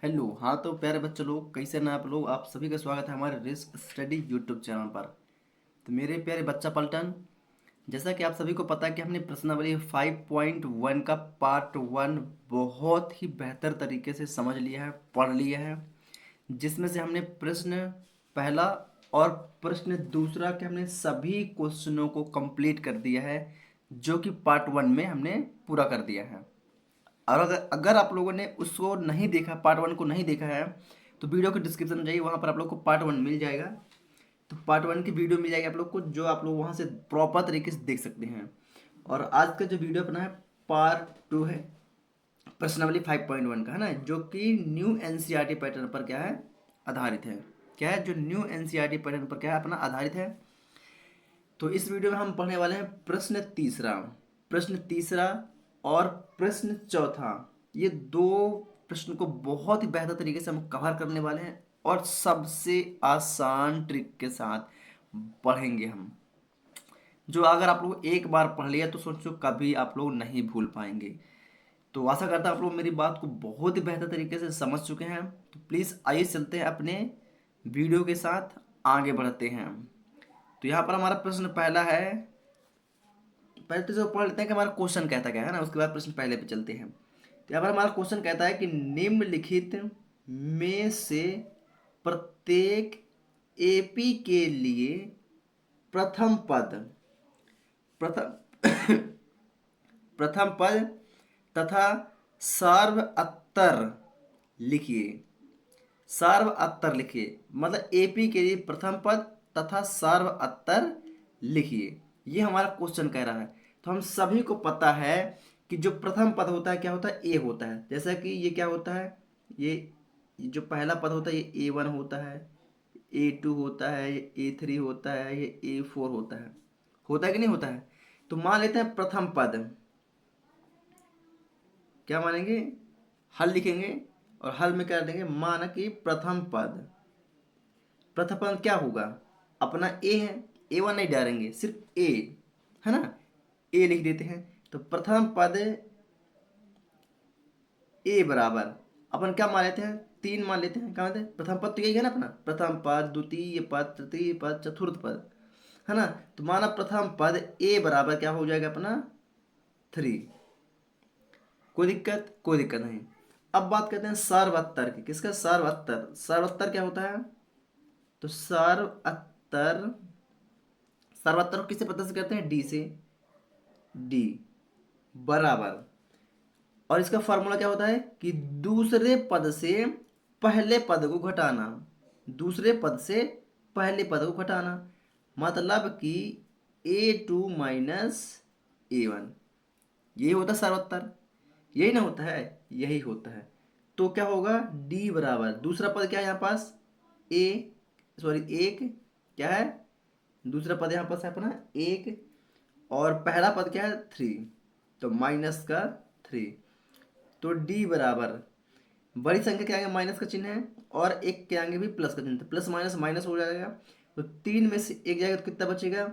Hello. हाँ तो प्यारे बच्चे लोग, कैसे ना आप लोग। आप सभी का स्वागत है हमारे रिस्क स्टडी यूट्यूब चैनल पर। तो मेरे प्यारे बच्चा पलटन, जैसा कि आप सभी को पता है कि हमने प्रश्नावली 5.1 का पार्ट 1 बहुत ही बेहतर तरीके से समझ लिया है, पढ़ लिया है। जिसमें से हमने प्रश्न पहला और प्रश्न दूसरा के हमने सभी क्वेश्चनों को कंप्लीट कर दिया है, जो कि पार्ट 1 में हमने पूरा कर दिया है। और अगर अगर आप लोगों ने उसको नहीं देखा, पार्ट 1 को नहीं देखा है, तो वीडियो के डिस्क्रिप्शन में जाइए, वहाँ पर आप लोग को पार्ट 1 मिल जाएगा। तो पार्ट 1 की वीडियो मिल जाएगी आप लोग को, जो आप लोग वहाँ से प्रॉपर तरीके से देख सकते हैं। और आज का जो वीडियो अपना है पार्ट 2 है, प्रश्नावली 5.1 का, है ना, जो कि न्यू एनसीईआरटी पैटर्न पर क्या है, आधारित है। क्या है, जो न्यू एनसीईआरटी पैटर्न पर क्या है, अपना आधारित है। तो इस वीडियो में हम पढ़ने वाले हैं प्रश्न तीसरा और प्रश्न चौथा। ये दो प्रश्न को बहुत ही बेहतर तरीके से हम कवर करने वाले हैं और सबसे आसान ट्रिक के साथ पढ़ेंगे हम, जो अगर आप लोग एक बार पढ़ लिया तो सोचो कभी आप लोग नहीं भूल पाएंगे। तो आशा करता हूँ आप लोग मेरी बात को बहुत ही बेहतर तरीके से समझ चुके हैं। तो प्लीज़ आइए चलते हैं अपने वीडियो के साथ, आगे बढ़ते हैं। तो यहाँ पर हमारा प्रश्न पहला है। पहले तो जो पढ़ लेते हैं कि हमारा क्वेश्चन कहता क्या है ना, उसके बाद प्रश्न पहले पे चलते हैं। तो यहाँ पर हमारा क्वेश्चन कहता है कि निम्नलिखित में से प्रत्येक एपी के लिए प्रथम पद प्रथम प्रथम पद तथा सार्वअत्तर लिखिए। सार्वअत्तर लिखिए मतलब एपी के लिए प्रथम पद तथा सार्वअत्तर लिखिए। ये हमारा क्वेश्चन कह रहा है। तो हम सभी को पता है कि जो प्रथम पद होता है क्या होता है, ए होता है। जैसा कि ये क्या होता है, ये जो पहला पद होता है ये A1 होता है, A2 होता है, ये A3 होता है, ये A4 होता है कि नहीं होता है। तो मान लेते हैं प्रथम पद, क्या मानेंगे, हल लिखेंगे और हल में क्या देंगे, मान कि प्रथम पद। प्रथम पद क्या होगा, अपना ए है, A1 नहीं डालेंगे, सिर्फ ए, है ना, ए लिख देते हैं। तो प्रथम पद ए बराबर अपन क्या मान लेते हैं, 3 मान लेते हैं। क्या मानते हैं, प्रथम पद तो यही है ना अपना, प्रथम पद, द्वितीय पद, तृतीय पद, चतुर्थ पद, है ना। तो माना प्रथम पद ए बराबर क्या हो जाएगा अपना 3। कोई दिक्कत, कोई दिक्कत नहीं। अब बात करते हैं सार्वत्तर की। किसका, सार्वत्तर। सार्वत्तर क्या होता है, तो सार्वत्तर, सार्वत्तर को किससे पता से करते हैं, डी से। डी बराबर, और इसका फॉर्मूला क्या होता है कि दूसरे पद से पहले पद को घटाना। दूसरे पद से पहले पद को घटाना मतलब कि A2 माइनस A1, यही होता है सार्वत्तर। यही ना होता है, यही होता है। तो क्या होगा, D बराबर, दूसरा पद क्या है यहाँ पास, ए, सॉरी एक, क्या है, दूसरा पद यहाँ पास है अपना एक, और पहला पद क्या है 3, तो माइनस का 3। तो डी बराबर, बड़ी संख्या के आगे माइनस का चिन्ह है और एक के आगे भी प्लस का चिन्ह, तो प्लस माइनस माइनस हो जाएगा। तो 3 में से एक जाएगा तो कितना बचेगा,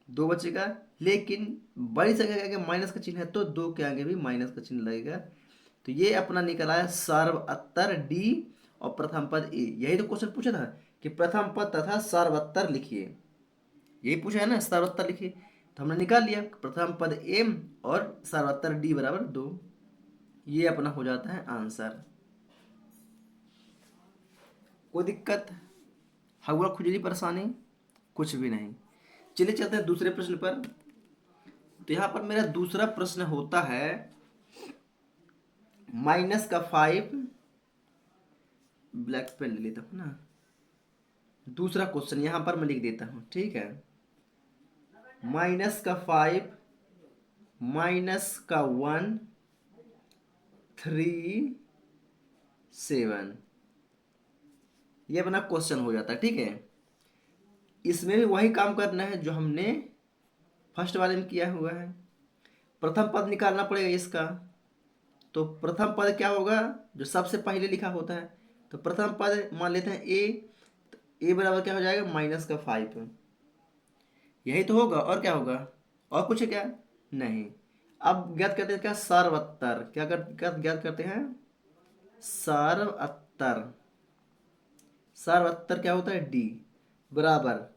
2 बचेगा। लेकिन बड़ी संख्या के आगे माइनस का चिन्ह है तो 2 के आगे भी माइनस का चिन्ह लगेगा। तो ये अपना निकला है सार्वत्तर डी और प्रथम पद ए। यही तो क्वेश्चन पूछा था कि प्रथम पद तथा सार्वत्तर लिखिए, यही पूछा है ना, सार्वत्तर लिखिए। तो हमने निकाल लिया प्रथम पद एम और सार्वत्तर डी बराबर 2। ये अपना हो जाता है आंसर। कोई दिक्कत, हवा खुजली परेशानी कुछ भी नहीं। चलिए चलते हैं दूसरे प्रश्न पर। तो यहाँ पर मेरा दूसरा प्रश्न होता है -5, ब्लैक पेन ले लेता हूँ ना। दूसरा क्वेश्चन यहाँ पर मैं लिख देता हूँ, ठीक है। -5, -1, 3, 7, ये अपना क्वेश्चन हो जाता है, ठीक है। इसमें भी वही काम करना है जो हमने फर्स्ट वाले में किया हुआ है। प्रथम पद निकालना पड़ेगा इसका। तो प्रथम पद क्या होगा, जो सबसे पहले लिखा होता है। तो प्रथम पद मान लेते हैं ए, तो ए बराबर क्या हो जाएगा, -5। यही तो होगा, और क्या होगा, और कुछ है क्या, नहीं। अब ज्ञात करते हैं क्या, सार्वत्तर। क्या ज्ञात करते हैं, सार्वत्तर। सारवत्तर, सारवत्तर क्या होता है डी बराबर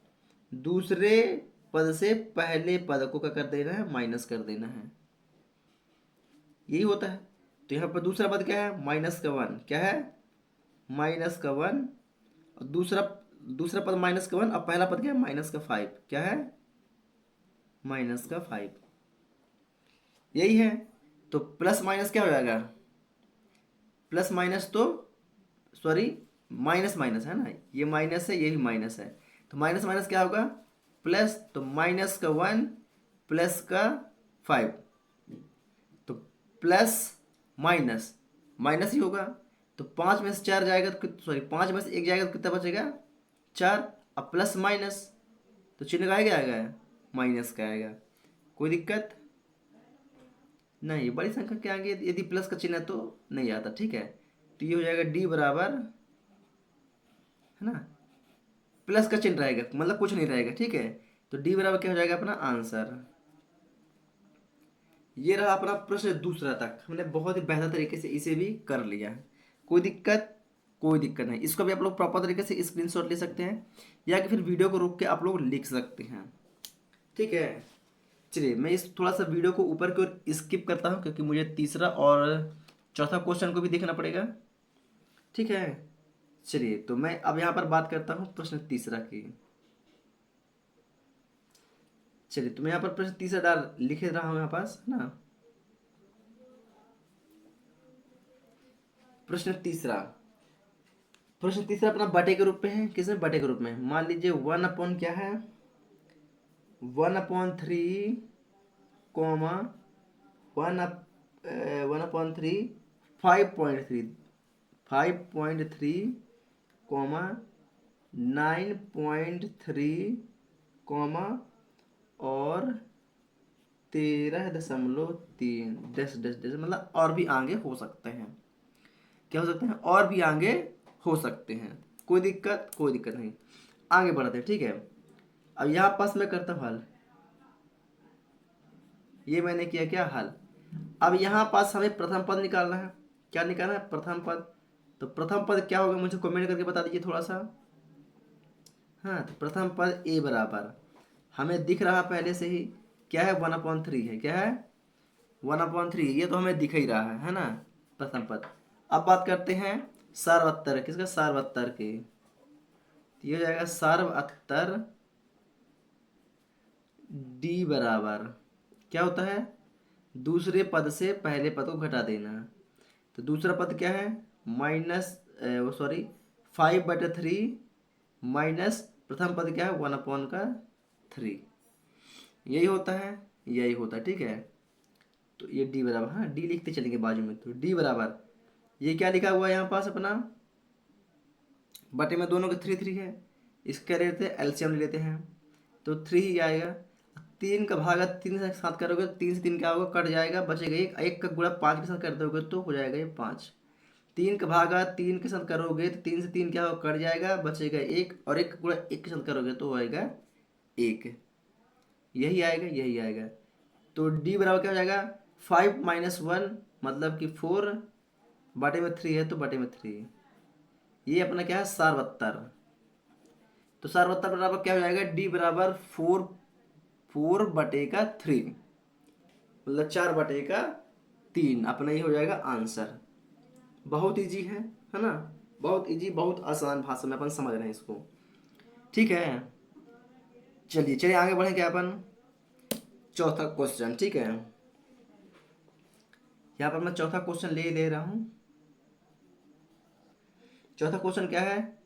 दूसरे पद से पहले पद को क्या कर देना है, माइनस कर देना है, यही होता है। तो यहाँ पर दूसरा पद क्या है, माइनस का वन, क्या है माइनस का वन, और दूसरा दूसरा पद माइनस का वन, और पहला पद क्या है माइनस का फाइव, क्या है माइनस का फाइव, यही है। तो प्लस माइनस क्या हो जाएगा, प्लस माइनस तो सॉरी माइनस माइनस है ना, ये माइनस है ये भी माइनस है, तो माइनस माइनस क्या होगा प्लस, तो माइनस का वन प्लस का फाइव, तो प्लस माइनस माइनस ही होगा। तो पाँच में से चार जाएगा तो सॉरी पाँच में से एक जाएगा तो कितना बचेगा चार, अब प्लस माइनस तो चिन्ह का क्या आएगा माइनस का आएगा, कोई दिक्कत नहीं। बड़ी संख्या के आगे यदि प्लस का चिन्ह है तो नहीं आता, ठीक है। तो ये हो जाएगा डी बराबर, है ना, प्लस का चिन्ह रहेगा मतलब कुछ नहीं रहेगा, ठीक है। तो डी बराबर क्या हो जाएगा अपना आंसर। ये रहा अपना प्रश्न दूसरा तक, हमने बहुत ही बेहतर तरीके से इसे भी कर लिया है, कोई दिक्कत कोई दिक्कत नहीं। इसको भी आप लोग प्रॉपर तरीके से स्क्रीनशॉट ले सकते हैं, या कि फिर वीडियो को रोक के आप लोग लिख सकते हैं, ठीक है। चलिए मैं इस थोड़ा सा वीडियो को ऊपर की ओर स्किप करता हूँ, क्योंकि मुझे तीसरा और चौथा क्वेश्चन को भी देखना पड़ेगा, ठीक है। चलिए तो मैं अब यहाँ पर बात करता हूँ प्रश्न तीसरा की। चलिए तो मैं यहाँ पर प्रश्न तीसरा डाल लिख रहा हूँ यहाँ पास, है ना। प्रश्न तीसरा, प्रश्न तीसरा अपना बटे के रूप में है, किसमें बटे के रूप में, मान लीजिए वन अपॉन क्या है, one upon three comma one one upon three 5.3 5.3 comma 9.3 comma और 13.3 डैश डैश डैश, मतलब और भी आगे हो सकते हैं, क्या हो सकते हैं और भी आगे हो सकते हैं, कोई दिक्कत नहीं। आगे बढ़ते हैं, ठीक है। अब यहाँ पास मैं करता हूँ हल, ये मैंने किया क्या हल। अब यहाँ पास हमें प्रथम पद निकालना है, क्या निकालना है प्रथम पद। तो प्रथम पद क्या होगा मुझे कमेंट करके बता दीजिए थोड़ा सा। हाँ तो प्रथम पद ए बराबर हमें दिख रहा पहले से ही, क्या है 1/3 है, क्या है 1/3, ये तो हमें दिख ही रहा है ना प्रथम पद। अब बात करते हैं सार्वत्तर, किसका सार्वत्तर के, तो ये हो जाएगा सार्वत्तर डी बराबर क्या होता है, दूसरे पद से पहले पद को घटा देना। तो दूसरा पद क्या है माइनस वो सॉरी 5/3 माइनस प्रथम पद क्या है 1/3, यही होता है यही होता है, ठीक है। तो ये डी बराबर, हाँ डी लिखते चलेंगे बाजू में, तो डी बराबर ये क्या लिखा हुआ है यहाँ पास अपना, बटे में दोनों के 3 है, इसका लेते हैं एलसीएम ले लेते हैं, तो 3 ही आएगा। 3 का भागा 3 से साथ करोगे 3 से 3 क्या होगा कट जाएगा, बचेगा एक, एक का गुणा 5 के साथ कर दोगे तो हो जाएगा ये 5। 3 का भागा 3 के साथ करोगे तो 3 से 3 क्या होगा कट जाएगा, बचेगा एक, और एक का गुणा 1 के साथ करोगे तो होएगा 1, यही आएगा यही आएगा। तो डी बराबर क्या हो जाएगा 5 - 1 मतलब कि 4 बटे में 3 है तो बटे में 3, ये अपना क्या है सार्वत्तर। तो सार्वत्तर बराबर क्या हो जाएगा डी बराबर 4/3 मतलब 4/3 अपना ये हो जाएगा आंसर। बहुत इजी है ना, बहुत इजी बहुत आसान भाषा में अपन समझ रहे हैं इसको, ठीक है। चलिए चलिए आगे बढ़े क्या अपन चौथा क्वेश्चन, ठीक है। यहाँ पर मैं चौथा क्वेश्चन ले रहा हूँ। चौथा क्वेश्चन क्या है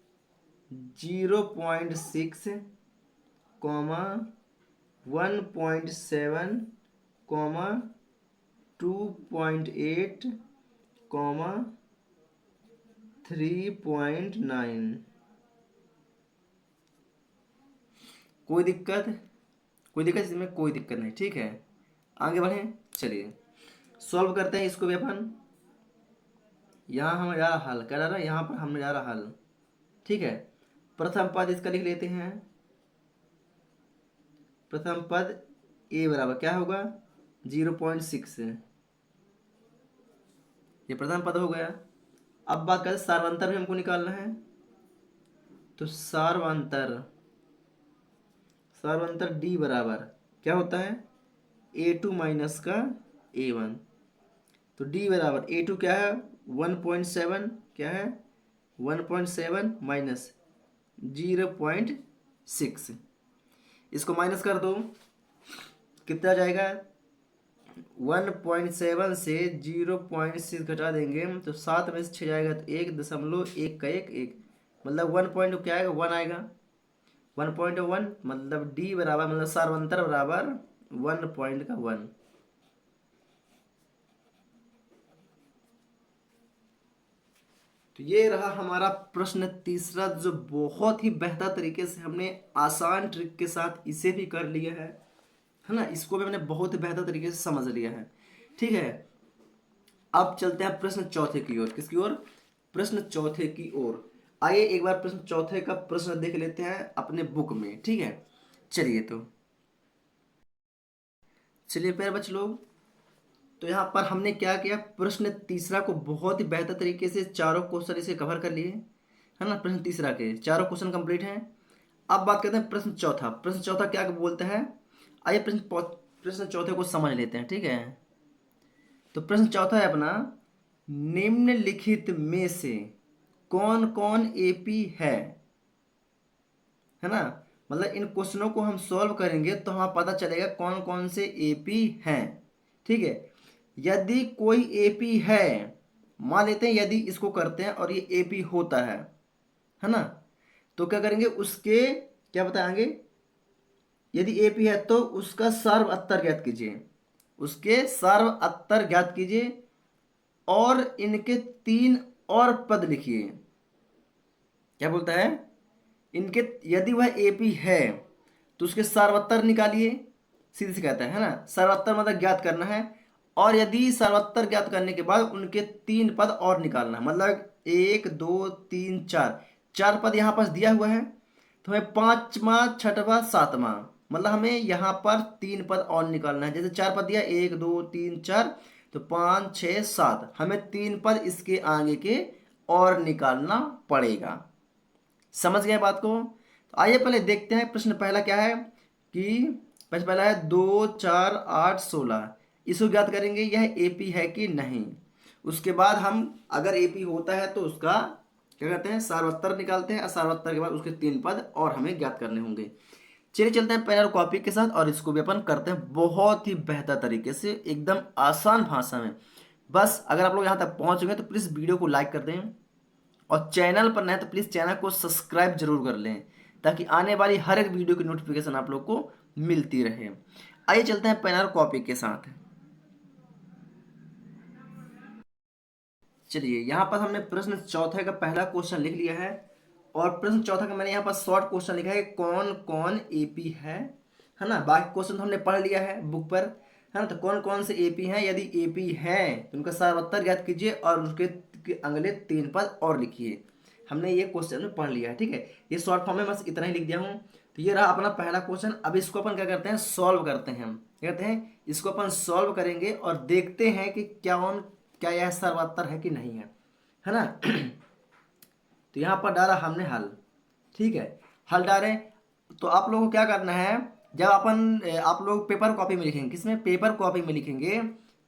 0.6 कॉमा 1.7 कॉमा 2.8 कॉमा 3.9, कोई दिक्कत इसमें कोई दिक्कत नहीं, ठीक है। आगे बढ़ें, चलिए सॉल्व करते हैं इसको भी अपन। यहाँ हम जा रहा हल कर रहा है, यहाँ पर हम जा रहा हल, ठीक है। प्रथम पद इसका लिख लेते हैं, प्रथम पद ए बराबर क्या होगा 0.6, ये प्रथम पद हो गया। अब बात करें सार्वंतर भी हमको निकालना है, तो सार्वंतर सार्वंतर डी बराबर क्या होता है, A2 माइनस का A1। तो डी बराबर A2 क्या है 1.7, क्या है 1.7 माइनस 0.6, इसको माइनस कर दो, कितना जाएगा 1.7 से 0.6 घटा देंगे तो 7 में से 6 जाएगा, तो 1.1 का एक मतलब 1 पॉइंट क्या आएगा 1 आएगा, 1.1 मतलब डी बराबर मतलब सार्वंतर बराबर 1.1। तो ये रहा हमारा प्रश्न तीसरा, जो बहुत ही बेहतर तरीके से हमने आसान ट्रिक के साथ इसे भी कर लिया है ना, इसको भी हमने बहुत ही बेहतर तरीके से समझ लिया है। ठीक है, अब चलते हैं प्रश्न चौथे की ओर। किसकी ओर, प्रश्न चौथे की ओर। आइए एक बार प्रश्न चौथे का प्रश्न देख लेते हैं अपने बुक में। ठीक है, चलिए चलिए प्यारे बच्चे लोग, तो यहाँ पर हमने क्या किया, प्रश्न तीसरा को बहुत ही बेहतर तरीके से चारों क्वेश्चन इसे कवर कर लिए है ना, प्रश्न तीसरा के चारों क्वेश्चन कंप्लीट हैं। अब बात करते हैं प्रश्न चौथा। प्रश्न चौथा क्या बोलता है, आइए प्रश्न चौथे को समझ लेते हैं। ठीक है, तो प्रश्न चौथा है अपना, निम्नलिखित में से कौन कौन एपी है ना, मतलब इन क्वेश्चनों को हम सॉल्व करेंगे तो हमें पता चलेगा कौन कौन से एपी हैं। ठीक है, यदि कोई एपी है, मान लेते हैं यदि इसको करते हैं और ये एपी होता है ना, तो क्या करेंगे उसके क्या बताएंगे, यदि एपी है तो उसका सर्व अत्तर ज्ञात कीजिए, उसके सर्व अत्तर ज्ञात कीजिए और इनके 3 और पद लिखिए। क्या बोलता है, इनके यदि वह एपी है तो उसके सार्वत्तर निकालिए, सीधे से कहता है ना, सार्वत्तर मतलब ज्ञात करना है, और यदि सार्वत्तर ज्ञात करने के बाद उनके 3 पद और निकालना है, मतलब 1 2 3 4, 4 पद यहाँ पास दिया हुआ है, तो हमें 5वां 6वां 7वां मतलब हमें यहाँ पर 3 पद और निकालना है। जैसे 4 पद दिया 1 2 3 4, तो 5 6 7, हमें 3 पद इसके आगे के और निकालना पड़ेगा। समझ गए बात को, तो आइए पहले देखते हैं प्रश्न पहला क्या है, कि प्रश्न पहला है 2 4 8 16, इसको ज्ञात करेंगे यह एपी है कि नहीं। उसके बाद हम अगर एपी होता है तो उसका क्या कहते हैं सार्वत्तर निकालते हैं, और सार्वत्तर के बाद उसके 3 पद और हमें ज्ञात करने होंगे। चलिए चलते हैं पेन और कॉपी के साथ और इसको भी अपन करते हैं बहुत ही बेहतर तरीके से, एकदम आसान भाषा में। बस अगर आप लोग यहाँ तक पहुँच गए तो प्लीज़ वीडियो को लाइक कर दें, और चैनल पर नए तो प्लीज़ चैनल को सब्सक्राइब जरूर कर लें, ताकि आने वाली हर एक वीडियो की नोटिफिकेशन आप लोग को मिलती रहे। आइए चलते हैं पेन और कॉपी के साथ। चलिए यहाँ पर हमने प्रश्न चौथे का पहला क्वेश्चन लिख लिया है, और प्रश्न चौथा का मैंने यहाँ पर शॉर्ट क्वेश्चन लिखा है, कौन कौन एपी है ना। बाकी क्वेश्चन तो हमने पढ़ लिया है बुक पर, है ना। तो कौन कौन से एपी हैं, यदि एपी हैं तो उनका सार्वत्तर ज्ञात कीजिए और उसके अगले 3 पद और लिखिए। हमने ये क्वेश्चन में पढ़ लिया है। ठीक है, ये शॉर्ट फॉर्म में बस इतना ही लिख दिया हूँ। तो ये रहा अपना पहला क्वेश्चन। अब इसको अपन क्या करते हैं, सॉल्व करते हैं। हम क्या कहते हैं, इसको अपन सॉल्व करेंगे और देखते हैं कि क्या यह सर्वोत्तर है कि नहीं है ना। तो यहाँ पर डाला हमने हल। ठीक है, हल डालें तो आप लोगों को क्या करना है, जब आप लोग पेपर कॉपी में लिखेंगे, किसमें पेपर कॉपी में लिखेंगे,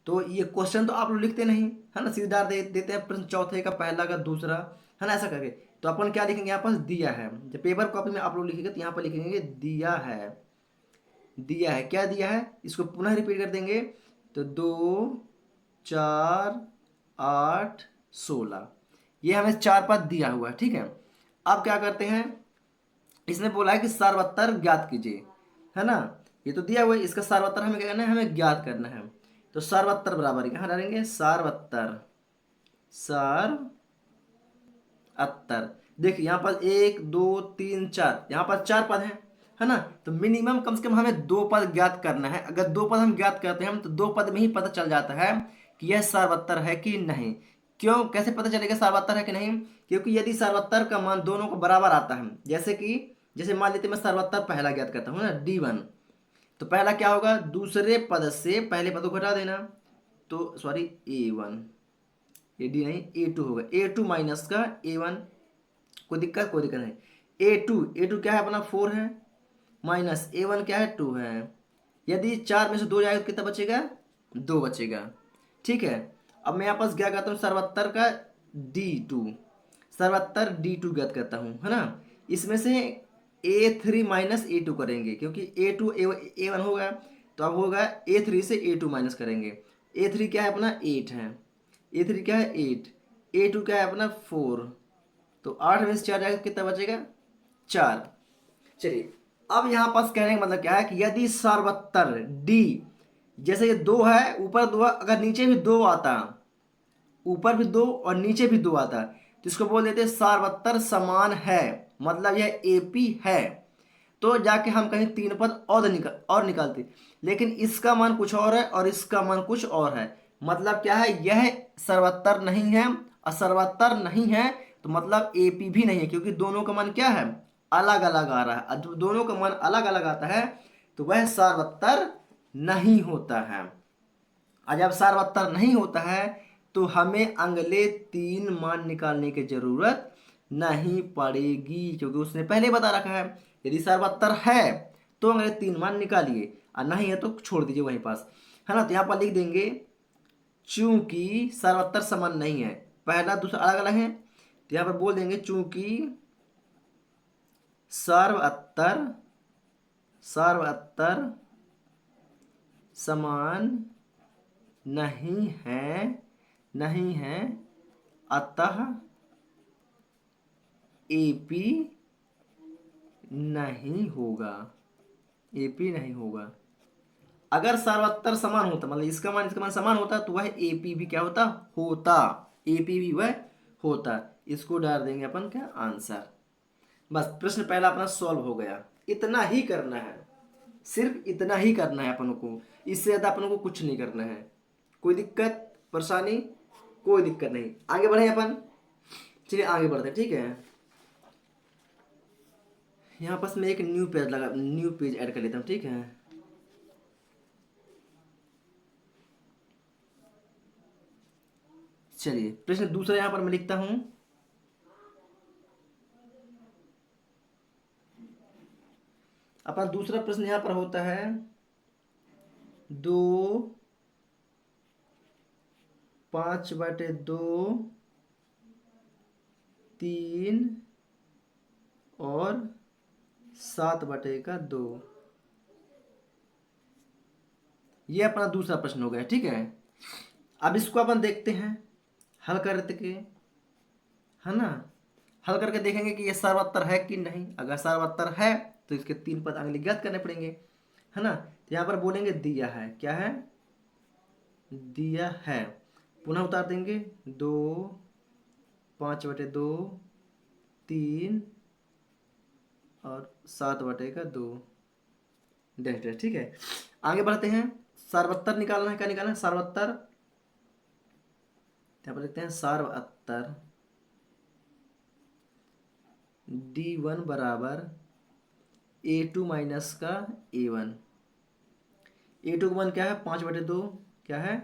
तो ये क्वेश्चन तो आप लोग लिखते नहीं है ना, सीधे डाल देते हैं प्रश्न चौथे का पहला का दूसरा, है ना, ऐसा करके। तो अपन क्या लिखेंगे, यहाँ पर दिया है। जब पेपर कॉपी में आप लोग लिखेंगे तो यहाँ पर लिखेंगे दिया है। दिया है, क्या दिया है, इसको पुनः रिपीट कर देंगे। तो 2 4 8 16, ये हमें 4 पद दिया हुआ है। ठीक है, अब क्या करते हैं, इसने बोला है कि सार्वत्तर ज्ञात कीजिए, है ना। ये तो दिया हुआ है, इसका सार्वत्तर हमें क्या करना है, हमें ज्ञात करना है। तो सार्वत्तर बराबर कहाँ डालेंगे, सार्वत्तर, सार अत्तर। देखिए यहाँ पर 1 2 3 4, यहाँ पर 4 पद हैं, है ना। तो मिनिमम कम से कम हमें 2 पद ज्ञात करना है। अगर 2 पद हम ज्ञात करते हैं हम, तो 2 पद में ही पता चल जाता है कि यह सार्वत्तर है कि नहीं। क्यों, कैसे पता चलेगा सार्वत्तर है कि नहीं, क्योंकि यदि सार्वत्तर का मान दोनों को बराबर आता है, जैसे मान लेते मैं सार्वत्तर पहला ज्ञात करता हूँ ना, D1, तो पहला क्या होगा, दूसरे पद से पहले पद को घटा देना, तो सॉरी A1, ये डी नहीं, A2 होगा, A2 माइनस का A1, कोई दिक्कत नहीं। A2 क्या है अपना 4 है, माइनस A1 क्या है 2 है। यदि 4 में से 2 जाएगा तो कितना बचेगा, 2 बचेगा। ठीक है, अब मैं यहाँ पास क्या करता हूँ, सर्वत्तर का D2, सर्वत्तर D2 ज्ञात करता हूँ, है ना। इसमें से A3 माइनस A2 करेंगे, क्योंकि A2 A1 होगा, तो अब होगा A3 से A2 माइनस करेंगे। A3 क्या है अपना 8 है, A3 क्या है 8, A2 क्या है अपना 4, तो 8 में से 4 जाएगा कितना बचेगा, 4। चलिए, अब यहाँ पास कहने का मतलब क्या है कि यदि सर्वत्तर डी, जैसे ये 2 है, ऊपर 2 है, अगर नीचे भी 2 आता, ऊपर भी 2 और नीचे भी 2 आता, तो इसको बोल देते हैं सार्वत्तर समान है, मतलब यह एपी है। तो जाके हम कहीं 3 पद और निकालते, लेकिन इसका मान कुछ और है और इसका मान कुछ और है। मतलब क्या है, यह सर्वत्तर नहीं है और सर्वत्तर नहीं है, तो मतलब एपी भी नहीं है, क्योंकि दोनों का मान क्या है, अलग अलग आ रहा है। और जब दोनों का मान अलग अलग आता है तो वह सार्वत्तर नहीं होता है। और जब सार्वत्तर नहीं होता है तो हमें अगले 3 मान निकालने की जरूरत नहीं पड़ेगी, क्योंकि उसने पहले बता रखा है यदि सार्वत्तर है तो अगले 3 मान निकालिए, और नहीं है तो छोड़ दीजिए वहीं पास, है ना। तो यहाँ पर लिख देंगे चूंकि सर्वत्तर समान नहीं है, पहला दूसरा अलग अलग है, तो यहाँ पर बोल देंगे चूंकि सर्वत्तर सर्वत्तर समान नहीं है अतः एपी नहीं होगा, एपी नहीं होगा। अगर सर्वत्तर समान होता, मतलब इसका मान समान होता, तो वह एपी भी क्या होता, एपी भी वह होता। इसको डाल देंगे अपन क्या आंसर। बस प्रश्न पहला अपना सॉल्व हो गया। इतना ही करना है, सिर्फ इतना ही करना है अपन को, इससे ज्यादा अपन को कुछ नहीं करना है। कोई दिक्कत परेशानी, कोई दिक्कत नहीं, आगे बढ़े अपन। चलिए आगे बढ़ते हैं, ठीक है। यहाँ पास मैं एक न्यू पेज ऐड कर लेता हूँ, ठीक है। चलिए प्रश्न दूसरा यहाँ पर मैं लिखता हूँ, अपना दूसरा प्रश्न यहाँ पर होता है 2 5/2 3 और 7/2। ये अपना दूसरा प्रश्न हो गया, ठीक है। अब इसको अपन देखते हैं हल करके, है ना। हल करके देखेंगे कि ये सर्वोत्तर है कि नहीं। अगर सर्वोत्तर है तो इसके 3 पद अगले ज्ञात करने पड़ेंगे, है ना। तो यहाँ पर बोलेंगे दिया है, क्या है, दिया है। पुनः उतार देंगे 2 5/2 3 और 7/2 डैश डैश, ठीक है। आगे बढ़ते हैं, सर्वोत्तर निकालना है, क्या निकालना है, सर्वोत्तर। यहाँ पर लिखते हैं सर्वोत्तर D1 बराबर A2 माइनस का A1। A2 का मान क्या है 5/2, क्या है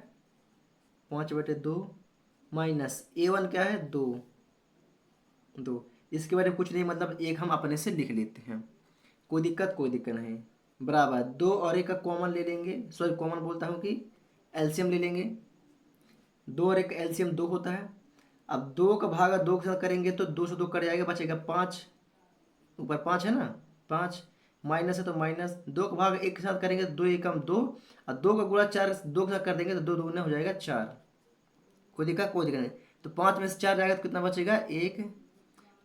5/2 माइनस A1 क्या है 2। इसके बारे में कुछ नहीं, मतलब एक हम अपने से लिख लेते हैं, कोई दिक्कत नहीं। बराबर 2 और 1 का कॉमन ले लेंगे, सॉरी कॉमन बोलता हूँ कि एलसीएम ले लेंगे। 2 और 1 का एलसीएम 2 होता है। अब 2 का भागा 2 के साथ करेंगे तो 2 से 2 कट जाएगा, बचेगा 5, ऊपर 5 है ना, 5 माइनस है तो माइनस, 2 का भाग 1 के साथ करेंगे तो 2 एकम 2, और 2 का गुणा 4 2 के साथ कर देंगे तो 2 दूना हो जाएगा 4। कोई दिक्कत नहीं। तो 5 में से 4 जाएगा तो कितना बचेगा 1,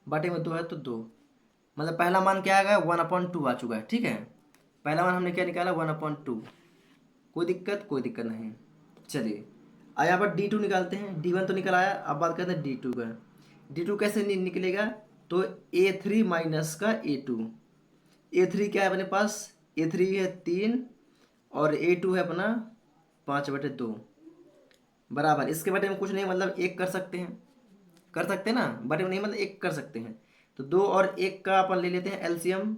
बटे में 2 है तो 2। मतलब पहला मान क्या आ गया 1/2 आ चुका है, ठीक है। पहला मान हमने क्या निकाला 1/2। कोई दिक्कत नहीं। चलिए अब यहाँ पर D2 निकालते हैं। D1 तो निकल आया, अब बात करते हैं D2 का। D2 कैसे निकलेगा, तो A3 माइनस का A2। A3 क्या है अपने पास, A3 है 3 और A2 है अपना 5/2 बराबर। इसके बटे में कुछ नहीं, मतलब 1 कर सकते हैं ना, बटे में नहीं मतलब 1 कर सकते हैं। तो 2 और 1 का अपन ले लेते हैं एलसीएम,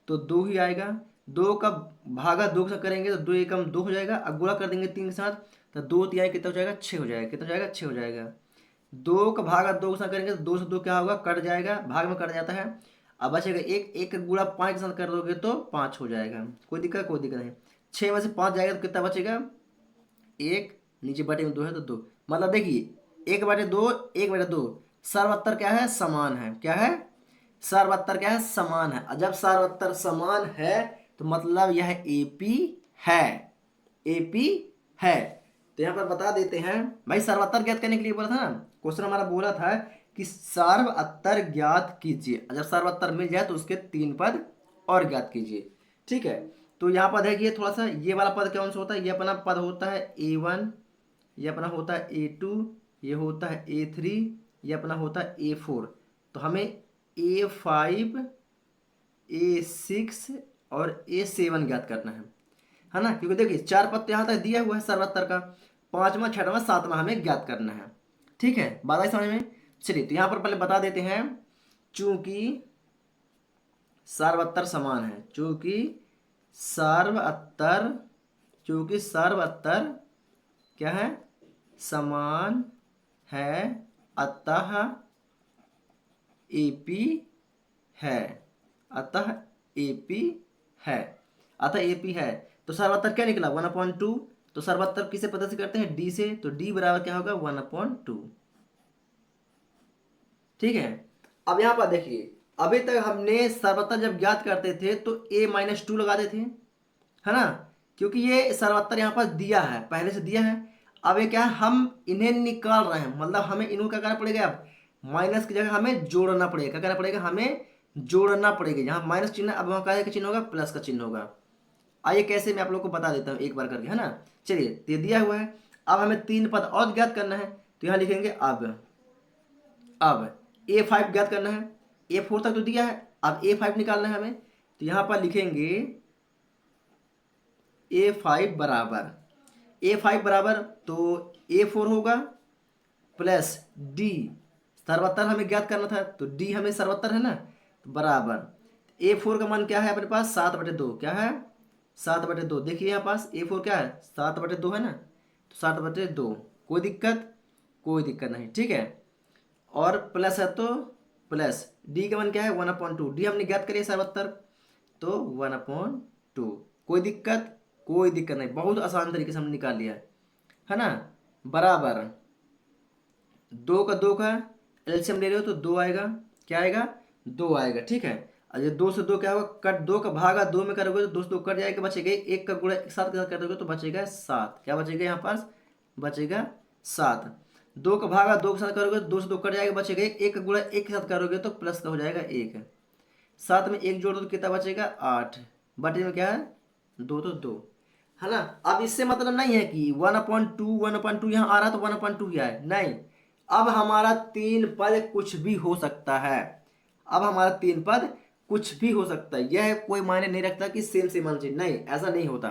तो 2 ही आएगा। 2 का भागा 2 के साथ करेंगे तो 2 एकम 2 हो जाएगा, अब गुणा कर देंगे 3 के साथ तो 2 3 कितना हो जाएगा 6 हो जाएगा, कितना हो जाएगा 6 हो जाएगा। 2 का भाग 2 के साथ करेंगे तो 2 से 2 क्या होगा, कट जाएगा, भाग में कट जाता है। अब बचेगा एक, एक का गुणा 5 के साथ कर दोगे तो 5 हो जाएगा, कोई दिक्कत, कोई दिक्कत नहीं। 6 में से 5 जाएगा तो कितना बचेगा, 1, नीचे बटे में 2 है तो 2, मतलब देखिए 1/2, 1/2, सर्वत्तर क्या है, समान है, क्या है, सर्वत्तर क्या है, समान है। और जब सर्वत्तर समान है तो मतलब यह एपी है, एपी है। तो यहाँ पर बता देते हैं भाई, सर्वत्तर ज्ञात करने के लिए बोला था ना, क्वेश्चन हमारा बोला था कि सर्वअत्तर ज्ञात कीजिए, जब सर्वअत्तर मिल जाए तो उसके 3 पद और ज्ञात कीजिए, ठीक है। तो यहाँ पर देखिए थोड़ा सा, ये वाला पद कौन सा होता है, ये अपना पद होता है A1, ये अपना होता है A2, ये होता है A3, ये अपना होता है A4। तो हमें A5, A6 और A7 ज्ञात करना है ना, क्योंकि देखिए 4 पद तो यहाँ तक दिया हुआ है सर्वत्तर का, 5वां 6वां 7वां हमें ज्ञात करना है, ठीक है, बात आई समझ में। चलिए तो यहाँ पर पहले बता देते हैं, चूंकि सर्वत्तर समान है, चूंकि सर्वअत्तर, चूंकि सर्वअत्तर क्या है, समान है, अतः एपी है, अतः एपी है, अतः एपी है। तो सर्वत्तर क्या निकला, 1/2। तो सर्वत्तर किसे पता से करते हैं, डी से, तो डी बराबर क्या होगा, 1/2, ठीक है। अब यहाँ पर देखिए, अभी तक हमने सर्वत्तर जब ज्ञात करते थे तो A-2 लगाते थे, है ना, क्योंकि ये सर्वत्तर यहाँ पर दिया है, पहले से दिया है। अब ये क्या है, हम इन्हें निकाल रहे हैं, मतलब हमें इनको क्या करना पड़ेगा, अब माइनस की जगह हमें जोड़ना पड़ेगा, क्या करना पड़ेगा, हमें जोड़ना पड़ेगा। यहाँ माइनस चिन्ह, अब वहाँ का चिन्ह होगा, प्लस का चिन्ह होगा। आइए कैसे, मैं आप लोग को बता देता हूँ एक बार करके, है ना। चलिए ये दिया हुआ है, अब हमें 3 पद और ज्ञात करना है, तो यहाँ लिखेंगे अब A5 ज्ञात करना है, A4 तक तो दिया है, अब A5 निकालना है हमें। तो यहाँ पर लिखेंगे A5 बराबर, A5 बराबर तो A4 होगा प्लस D, सर्वत्तर हमें ज्ञात करना था तो D हमें सर्वत्तर है ना, तो बराबर A4 का मान क्या है अपने पास, 7/2, क्या है, 7/2। देखिए यहाँ पास A4 क्या है, 7/2 है ना, तो 7/2, कोई दिक्कत, कोई दिक्कत नहीं, ठीक है। और प्लस है तो प्लस, डी का मान क्या है, 1/2, डी हमने ज्ञात करिए सर्वत्तर, तो 1/2, कोई दिक्कत, कोई दिक्कत नहीं, बहुत आसान तरीके से हमने निकाल लिया है ना। बराबर 2 का एलसीएम ले रहे हो तो 2 आएगा, क्या आएगा, 2 आएगा, ठीक है। और ये 2 से 2 क्या होगा, कट, 2 का भागा 2 में करोगे तो 2 से 2 कट जाएगा, बचेगा 1 का गुणा 7 के साथ कर दोगे तो बचेगा 7, क्या बचेगा यहाँ पास, बचेगा 7। 2 का भागा 2 के साथ करोगे तो 2 से 2 कट जाएगा, बचेगा 1 का गुणा 1 के साथ करोगे तो प्लस का हो जाएगा 1, 7 में 1 जोड़ दो तो कितना बचेगा, 8, बटे में क्या है, 2 तो 2, है ना। अब इससे मतलब नहीं है कि 1/2 यहाँ आ रहा तो 1/2 ही आए, नहीं, अब हमारा 3 पद कुछ भी हो सकता है, अब हमारा 3 पद कुछ भी हो सकता है, यह कोई मायने नहीं रखता कि सेम सेम आना चाहिए, नहीं, ऐसा नहीं होता,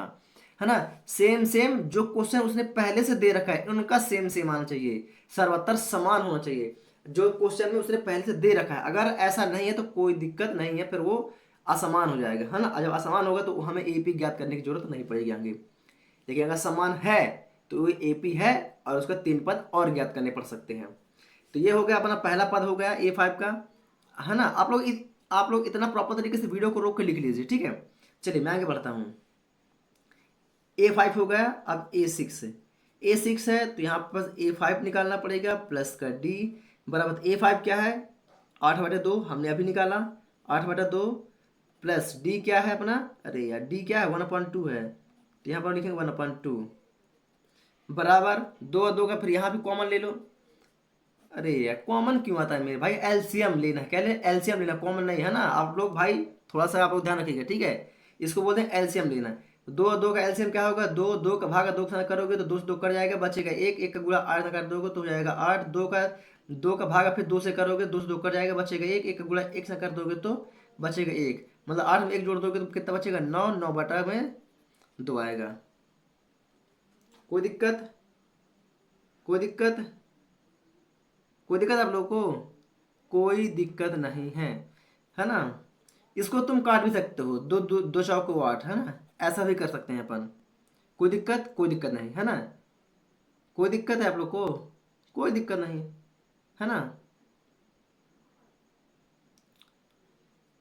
है ना। सेम सेम जो क्वेश्चन उसने पहले से दे रखा है उनका सेम सेम आना चाहिए, सर्वत्र समान होना चाहिए, जो क्वेश्चन में उसने पहले से दे रखा है। अगर ऐसा नहीं है तो कोई दिक्कत नहीं है, फिर वो असमान हो जाएगा, है ना। जब असमान होगा तो हमें एपी ज्ञात करने की जरूरत नहीं पड़ेगी आगे, लेकिन अगर समान है तो एपी है और उसका 3 पद और ज्ञात करने पड़ सकते हैं। तो ये हो गया अपना पहला पद हो गया A5 का, है ना। आप लोग इतना प्रॉपर तरीके से वीडियो को रोक के लिख लीजिए, ठीक है। चलिए मैं आगे बढ़ता हूँ, A5 हो गया, अब A6 है तो यहाँ पर A5 निकालना पड़ेगा, प्लस का D बराबर A5 क्या है, 8/2 हमने अभी निकाला, 8/2 प्लस D क्या है अपना, अरे यार D क्या है, 1/2 है, तो यहाँ पर लिखेंगे 1/2 बराबर 2 का फिर यहाँ भी कॉमन ले लो, अरे यार कॉमन क्यों आता है मेरे भाई, एलसीएम लेना है, क्या लेना, एलसीएम लेना, कॉमन नहीं, है ना। आप लोग भाई थोड़ा सा आप लोग ध्यान रखिएगा, ठीक है, इसको बोलते हैं एलसीएम लेना। 2 का एलसीएम क्या होगा, 2 का भागा 2 के साथ करोगे तो 2 से 2 कट जाएगा, बचेगा 1 का गुणा 8 कर दोगे तो हो जाएगा 8, 2 का भागा फिर 2 से करोगे, 2 से 2 कट जाएगा, बचेगा 1 का गुणा 1 से कर दोगे तो बचेगा 1, मतलब 8 में 1 जोड़ दोगे तो कितना बचेगा, 9, 9/2 आएगा। कोई दिक्कत, कोई दिक्कत, कोई दिक्कत आप लोगों को, कोई दिक्कत नहीं है ना। इसको तुम काट भी सकते हो, 2 चौक को 8, है ना, ऐसा भी कर सकते हैं अपन, कोई दिक्कत, कोई दिक्कत नहीं, है ना। कोई दिक्कत है आप लोग को, कोई दिक्कत नहीं, है ना।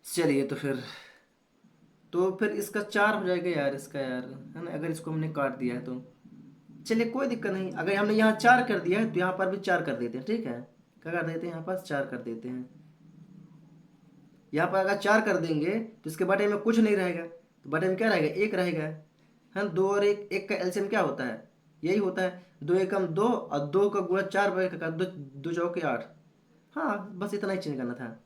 चलिए तो फिर इसका 4 हो जाएगा यार, इसका यार, है ना, अगर इसको हमने काट दिया है तो। चलिए कोई दिक्कत नहीं, अगर हमने यहाँ 4 कर दिया है तो यहाँ पर भी 4 कर देते हैं, ठीक है। क्या कर देते हैं, यहाँ पर 4 कर देते हैं। यहाँ पर अगर 4 कर देंगे तो इसके बटे में कुछ नहीं रहेगा, तो बटे में क्या रहेगा, 1 रहेगा। है 2 और 1, 1 का एलसीएम क्या होता है, यही होता है 2 एकम 2 और 2 का गुणा 4 का 2 2 चौके 8। हाँ बस इतना ही चेंज करना था।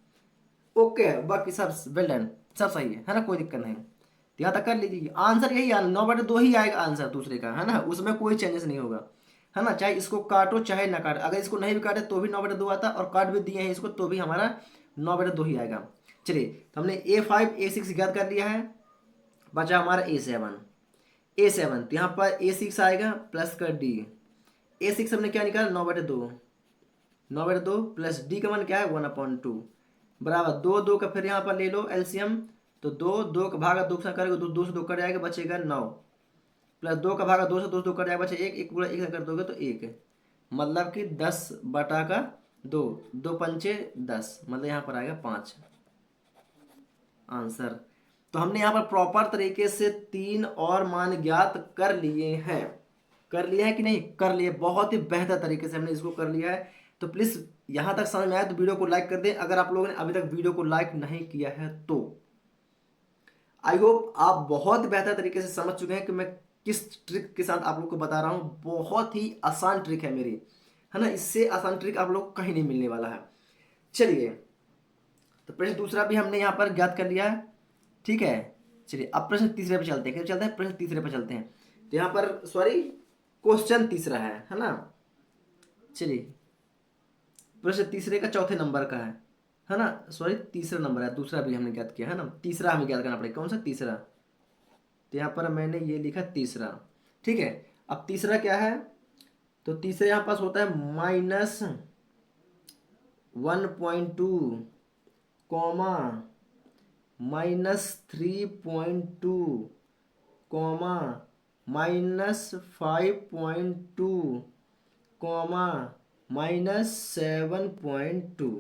ओके बाकी सब वेल डन, सब सही है ना, कोई दिक्कत नहीं। तो यहाँ तक कर लीजिए, आंसर यही आना 9/2 ही आएगा आंसर दूसरे का, है ना, उसमें कोई चेंजेस नहीं होगा, है ना। चाहे इसको काटो चाहे ना काटो, अगर इसको नहीं भी काटे तो भी 9/2 आता, और काट भी दिए हैं इसको तो भी हमारा 9/2 ही आएगा। चलिए तो हमने A5 A6 याद कर लिया है, बचा हमारा A7 तो यहाँ पर A6 आएगा प्लस का D। A6 हमने क्या निकाला, 9/2 प्लस D का मान क्या है 1/2 बराबर 2 का फिर यहाँ पर ले लो एलसीएम, तो 2 का भागा 2 से करोगे 2 से 2 कट जाएगा, बचेगा 9 प्लस 2 का भागा 2 से 2 कट जाएगा, बचे 1 गुणा 1 से कर दोगे तो 1, मतलब कि 10/2, 2 पंचे 10, मतलब यहाँ पर आएगा 5 आंसर। तो हमने यहाँ पर प्रॉपर तरीके से 3 और मान ज्ञात कर लिए हैं, कर लिया है कि नहीं, कर लिए, बहुत ही बेहतर तरीके से हमने इसको कर लिया है। तो प्लीज़ यहाँ तक समझ में आया तो वीडियो को लाइक कर दें, अगर आप लोगों ने अभी तक वीडियो को लाइक नहीं किया है तो। आई होप आप बहुत बेहतर तरीके से समझ चुके हैं कि मैं किस ट्रिक के साथ आप लोग को बता रहा हूँ। बहुत ही आसान ट्रिक है मेरी, है ना, इससे आसान ट्रिक आप लोग को कहीं नहीं मिलने वाला है। चलिए तो प्रश्न दूसरा भी हमने यहाँ पर ज्ञात कर लिया है, ठीक है। चलिए अब प्रश्न तीसरे पे चलते हैं, क्या चलते हैं, प्रश्न तीसरे पे चलते हैं। तो यहाँ पर सॉरी क्वेश्चन तीसरा है ना। चलिए प्रश्न तीसरे का चौथे नंबर का है ना, सॉरी तीसरा नंबर है, दूसरा भी हमने ज्ञात किया है ना, तीसरा हमें ज्ञात करना पड़ेगा, कौन सा तीसरा। तो यहाँ पर मैंने ये लिखा तीसरा, ठीक है। अब तीसरा क्या है, तो तीसरे यहाँ पास होता है -1.2 कॉमा -3.2 कॉमा -5.2 कॉमा -7.2।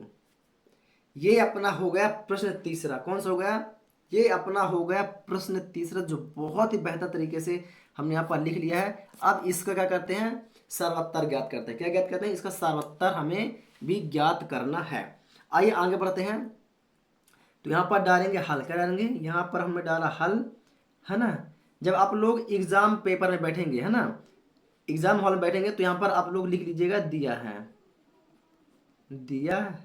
ये अपना हो गया प्रश्न तीसरा, कौन सा हो गया, ये अपना हो गया प्रश्न तीसरा, जो बहुत ही बेहतर तरीके से हमने यहाँ पर लिख लिया है। अब इसका क्या करते हैं, सर्वोत्तर ज्ञात करते हैं। क्या ज्ञात करते हैं, इसका सर्वोत्तर हमें भी ज्ञात करना है। आइए आगे बढ़ते हैं। तो यहाँ पर डालेंगे हल, क्या डालेंगे, यहाँ पर हमने डाला हल, है ना। जब आप लोग एग्जाम पेपर में बैठेंगे, है ना, एग्जाम हॉल में बैठेंगे, तो यहाँ पर आप लोग लिख लीजिएगा दिया है, दिया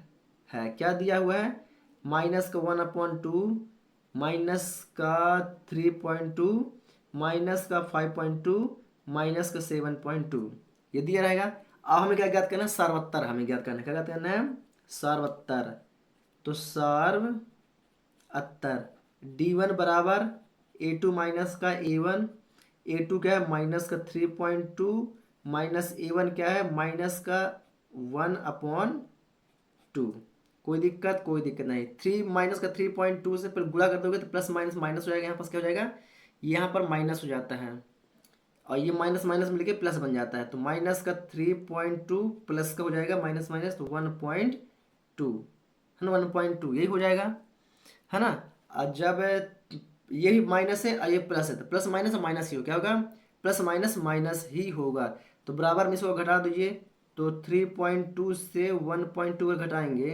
है, क्या दिया हुआ है, -1/2 -3.2 -5.2 -7.2, ये दिया रहेगा। अब हमें क्या ज्ञात करना है, सर्वोत्तर हमें ज्ञात करना है, क्या ज्ञात करना है, सर्वोत्तर। तो सर्वोत्तर D1 बराबर A2 माइनस का A1, A2 क्या है -3.2 माइनस A1 क्या है -1/2। कोई दिक्कत नहीं, 3 से फिर गुणा कर दोगे तो प्लस माइनस माइनस हो जाएगा, यहाँ पास क्या हो जाएगा, यहाँ पर माइनस हो जाता है और ये माइनस माइनस मिलके प्लस बन जाता है। तो -3.2 प्लस का हो जाएगा माइनस माइनस, तो 1.2 है ना, 1.2 यही हो जाएगा, है ना। और जब यही माइनस है और ये प्लस है तो प्लस माइनस माइनस ही हो, क्या होगा, प्लस माइनस माइनस ही होगा। तो बराबर में इसको घटा दीजिए, तो 3.2 से 1.2 अगर घटाएंगे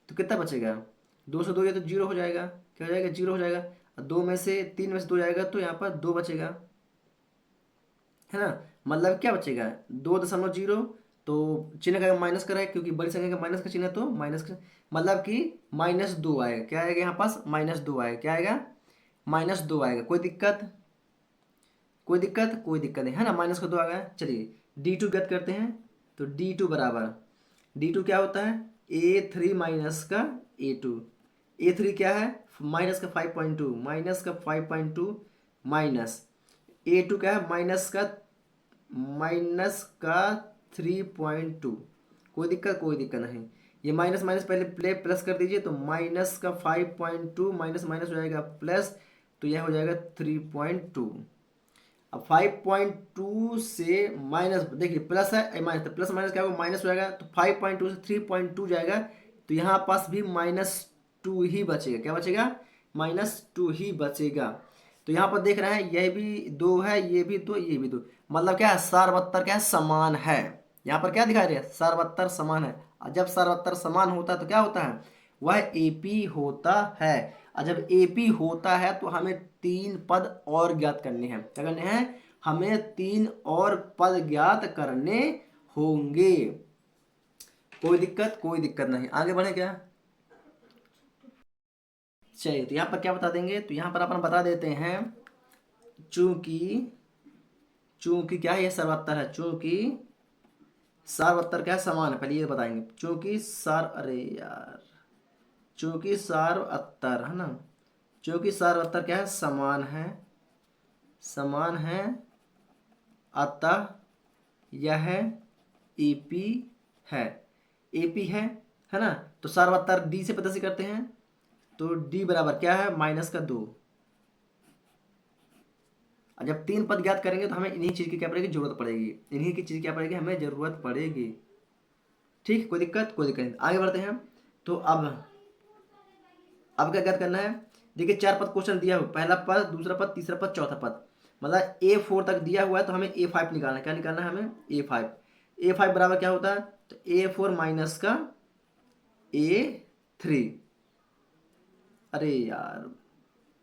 तो कितना बचेगा, 2 से 2 ये तो 0 हो जाएगा, क्या हो जाएगा, 0 हो जाएगा। और 3 में से 2 जाएगा तो यहाँ पर 2 बचेगा, है ना। मतलब क्या बचेगा, 2.0, तो चिन्ह का माइनस करा है क्योंकि बड़ी संख्या का माइनस का चिन्ह है, तो माइनस का मतलब कि -2 आएगा, क्या आएगा यहाँ पास, -2 आएगा, क्या आएगा, -2 आएगा। कोई दिक्कत कोई दिक्कत नहीं, है ना, -2 आ गया। चलिए D2 ज्ञात करते हैं। तो D2 बराबर, D2 क्या होता है, A3 माइनस का A2, A3 क्या है माइनस का 5.2 माइनस A2 क्या है माइनस का 3.2। कोई दिक्कत नहीं, ये माइनस माइनस पहले प्लस कर दीजिए, तो माइनस का 5.2 माइनस माइनस हो जाएगा प्लस, तो यह हो जाएगा 3.2। अब 5.2 से माइनस, देखिए प्लस है माइनस, तो प्लस माइनस क्या होगा, माइनस हो जाएगा। तो 5.2 से 3.2 जाएगा, तो यहाँ पास भी -2 ही बचेगा। क्या बचेगा, -2 ही बचेगा। तो यहाँ पर देख रहे हैं यह भी 2 है, ये भी 2, ये भी 2, मतलब क्या है, सार्वत्तर क्या है, समान है। यहाँ पर क्या दिखा रहे हैं, सार्वत्तर समान है। और जब सार्वत्तर समान होता है तो क्या होता है, वह एपी होता है। और जब एपी होता है तो हमें 3 पद और ज्ञात करने हैं। क्या करने हैं, हमें 3 और पद ज्ञात करने होंगे। कोई दिक्कत, कोई दिक्कत नहीं, आगे बढ़े क्या। चलिए, तो यहाँ पर क्या बता देंगे, तो यहाँ पर अपन बता देते हैं, चूंकि चूंकि क्या है, ये सर्वोत्तर है, चूंकि सार्वत्तर क्या है, समान है। पहले ये बताएंगे, चूंकि सार, अरे यार, चूंकि सार्वत्तर है ना, चूंकि सार्वत्तर क्या है, समान है, समान है, अतः यह एपी है, एपी है ना। तो सार्वत्तर डी से प्रदर्शित करते हैं, तो डी बराबर क्या है, -2। और जब 3 पद ज्ञात करेंगे तो हमें इन्हीं चीज की क्या पड़ेगी, जरूरत पड़ेगी, इन्हीं की चीज क्या पड़ेगी, हमें जरूरत पड़ेगी। ठीक, कोई दिक्कत, कोई दिक्कत नहीं, आगे बढ़ते हैं। तो अब क्या ज्ञात करना है, देखिए 4 पद क्वेश्चन दिया हुआ, पहला पद, दूसरा पद, तीसरा पद, चौथा पद, मतलब A4 तक दिया हुआ है। तो हमें A5 निकालना है। क्या निकालना है हमें, A5। A5 बराबर क्या होता है, तो A4 माइनस का A3। अरे यार,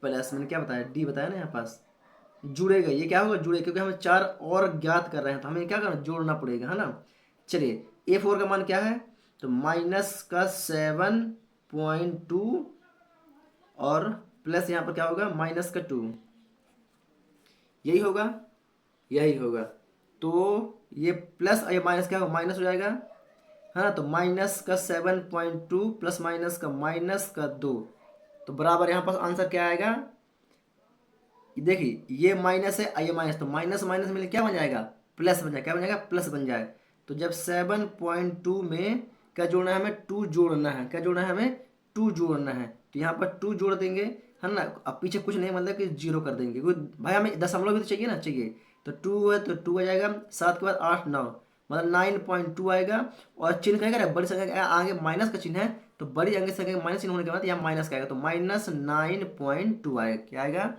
प्लस मैंने क्या बताया, डी बताया ना, यहाँ पास जुड़ेगा, ये क्या होगा, जुड़े, क्योंकि हमें 4 और ज्ञात कर रहे हैं तो हमें क्या करना, जोड़ना पड़ेगा, है ना। चलिए, A4 का मान क्या है, तो माइनस का 7.2 और प्लस यहाँ पर क्या होगा, -2, यही होगा, यही होगा। तो ये प्लस और ये माइनस क्या होगा, माइनस हो जाएगा, है ना। तो माइनस का 7.2 प्लस माइनस का -2, तो बराबर यहाँ पास आंसर क्या आएगा, देखिए ये माइनस है और ये माइनस, तो माइनस माइनस मिलकर क्या बन जाएगा, प्लस बन जाएगा। क्या बन जाएगा, प्लस बन जाएगा। तो जब 7.2 में क्या जोड़ना है, हमें 2 जोड़ना है। क्या जोड़ना है, हमें 2 जोड़ना है। तो यहाँ पर 2 जोड़ देंगे, है ना। अब पीछे कुछ नहीं, मतलब कि 0 कर देंगे, क्योंकि भाई हमें दशमलव भी तो चाहिए ना, चाहिए। तो 2 है तो 2 आ जाएगा, 7 के बाद 8 9, मतलब 9.2 आएगा। और चिन्ह कहेगा, बड़ी संख्या का आगे माइनस का चिन्ह है, तो बड़ी अंक संख्या का माइनस चिन्ह होने के बाद यहाँ माइनस का आएगा, तो -9.2 आएगा। क्या आएगा,